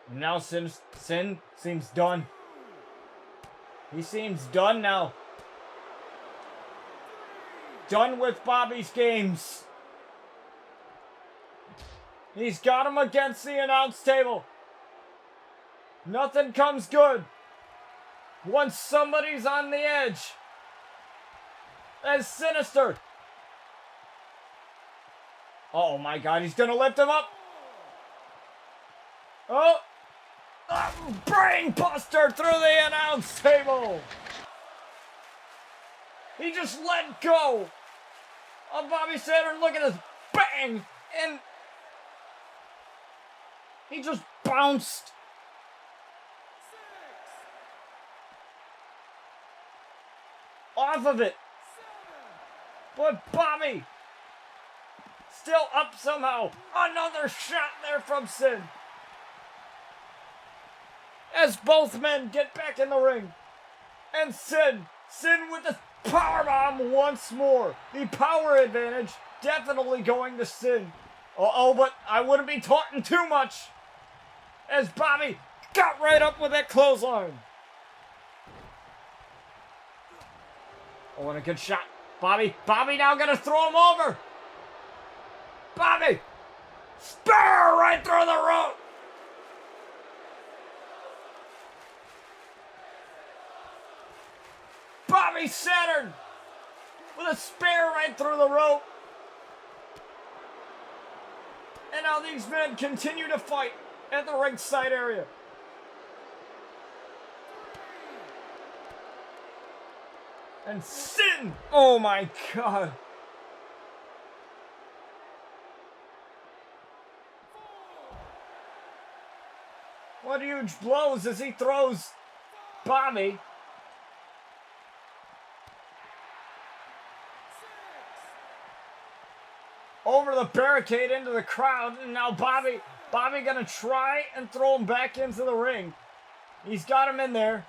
And now Sin seems done. He seems done now. Done with Bobby's games. He's got him against the announce table. Nothing comes good once somebody's on the edge. As Sinister. Oh my God, he's gonna lift him up. Oh! Brain buster through the announce table. He just let go of Bobby Saturn. Look at this. Bang! And he just bounced. Off of it. But Bobby still up somehow. Another shot there from Sin. As both men get back in the ring. And Sin with the powerbomb once more. The power advantage definitely going to Sin. Uh-oh, but I wouldn't be talking too much. As Bobby got right up with that clothesline. Oh, and a good shot. Bobby now gonna throw him over. Bobby! Spear right through the rope. Bobby Saturn with a spear right through the rope. And now these men continue to fight at the ringside area. And Sin! Oh my God! What huge blows as he throws Bobby. Over the barricade into the crowd. And now Bobby gonna try and throw him back into the ring. He's got him in there.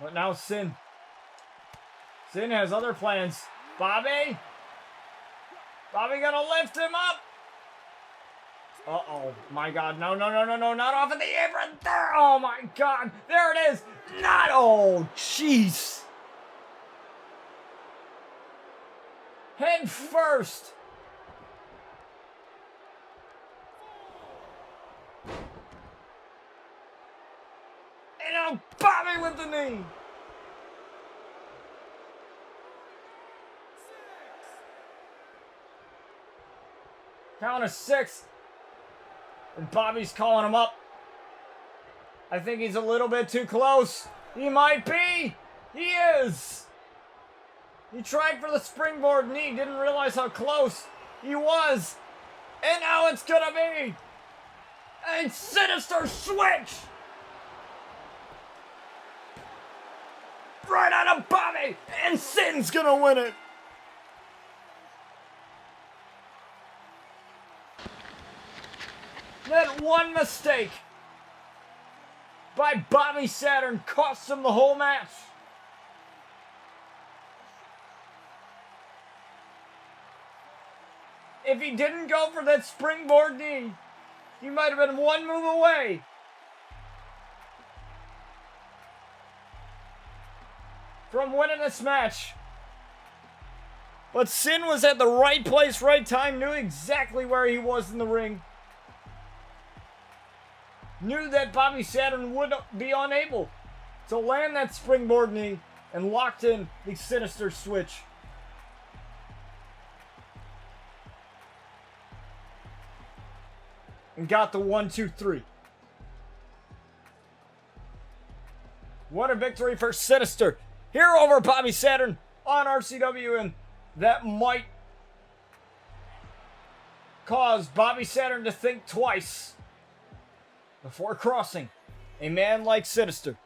But now Sin has other plans. Bobby gonna lift him up. Uh-oh, my God, no, not off of the apron there. Oh my God, there it is. Not, oh, jeez. Head first. And now Bobby with the knee. Count of 6. And Bobby's calling him up. I think he's a little bit too close. He might be. He is. He tried for the springboard knee. Didn't realize how close he was. And now it's gonna be a Sinister switch. Right out of Bobby. And Sin's gonna win it. That one mistake by Bobby Saturn cost him the whole match. If he didn't go for that springboard knee, he might have been one move away from winning this match. But Sin was at the right place, right time, knew exactly where he was in the ring. Knew that Bobby Saturn would be unable to land that springboard knee and locked in the Sinister switch. And got the 1, 2, 3. What a victory for Sinister here over Bobby Saturn on RCW, and that might cause Bobby Saturn to think twice before crossing a man like Sinister.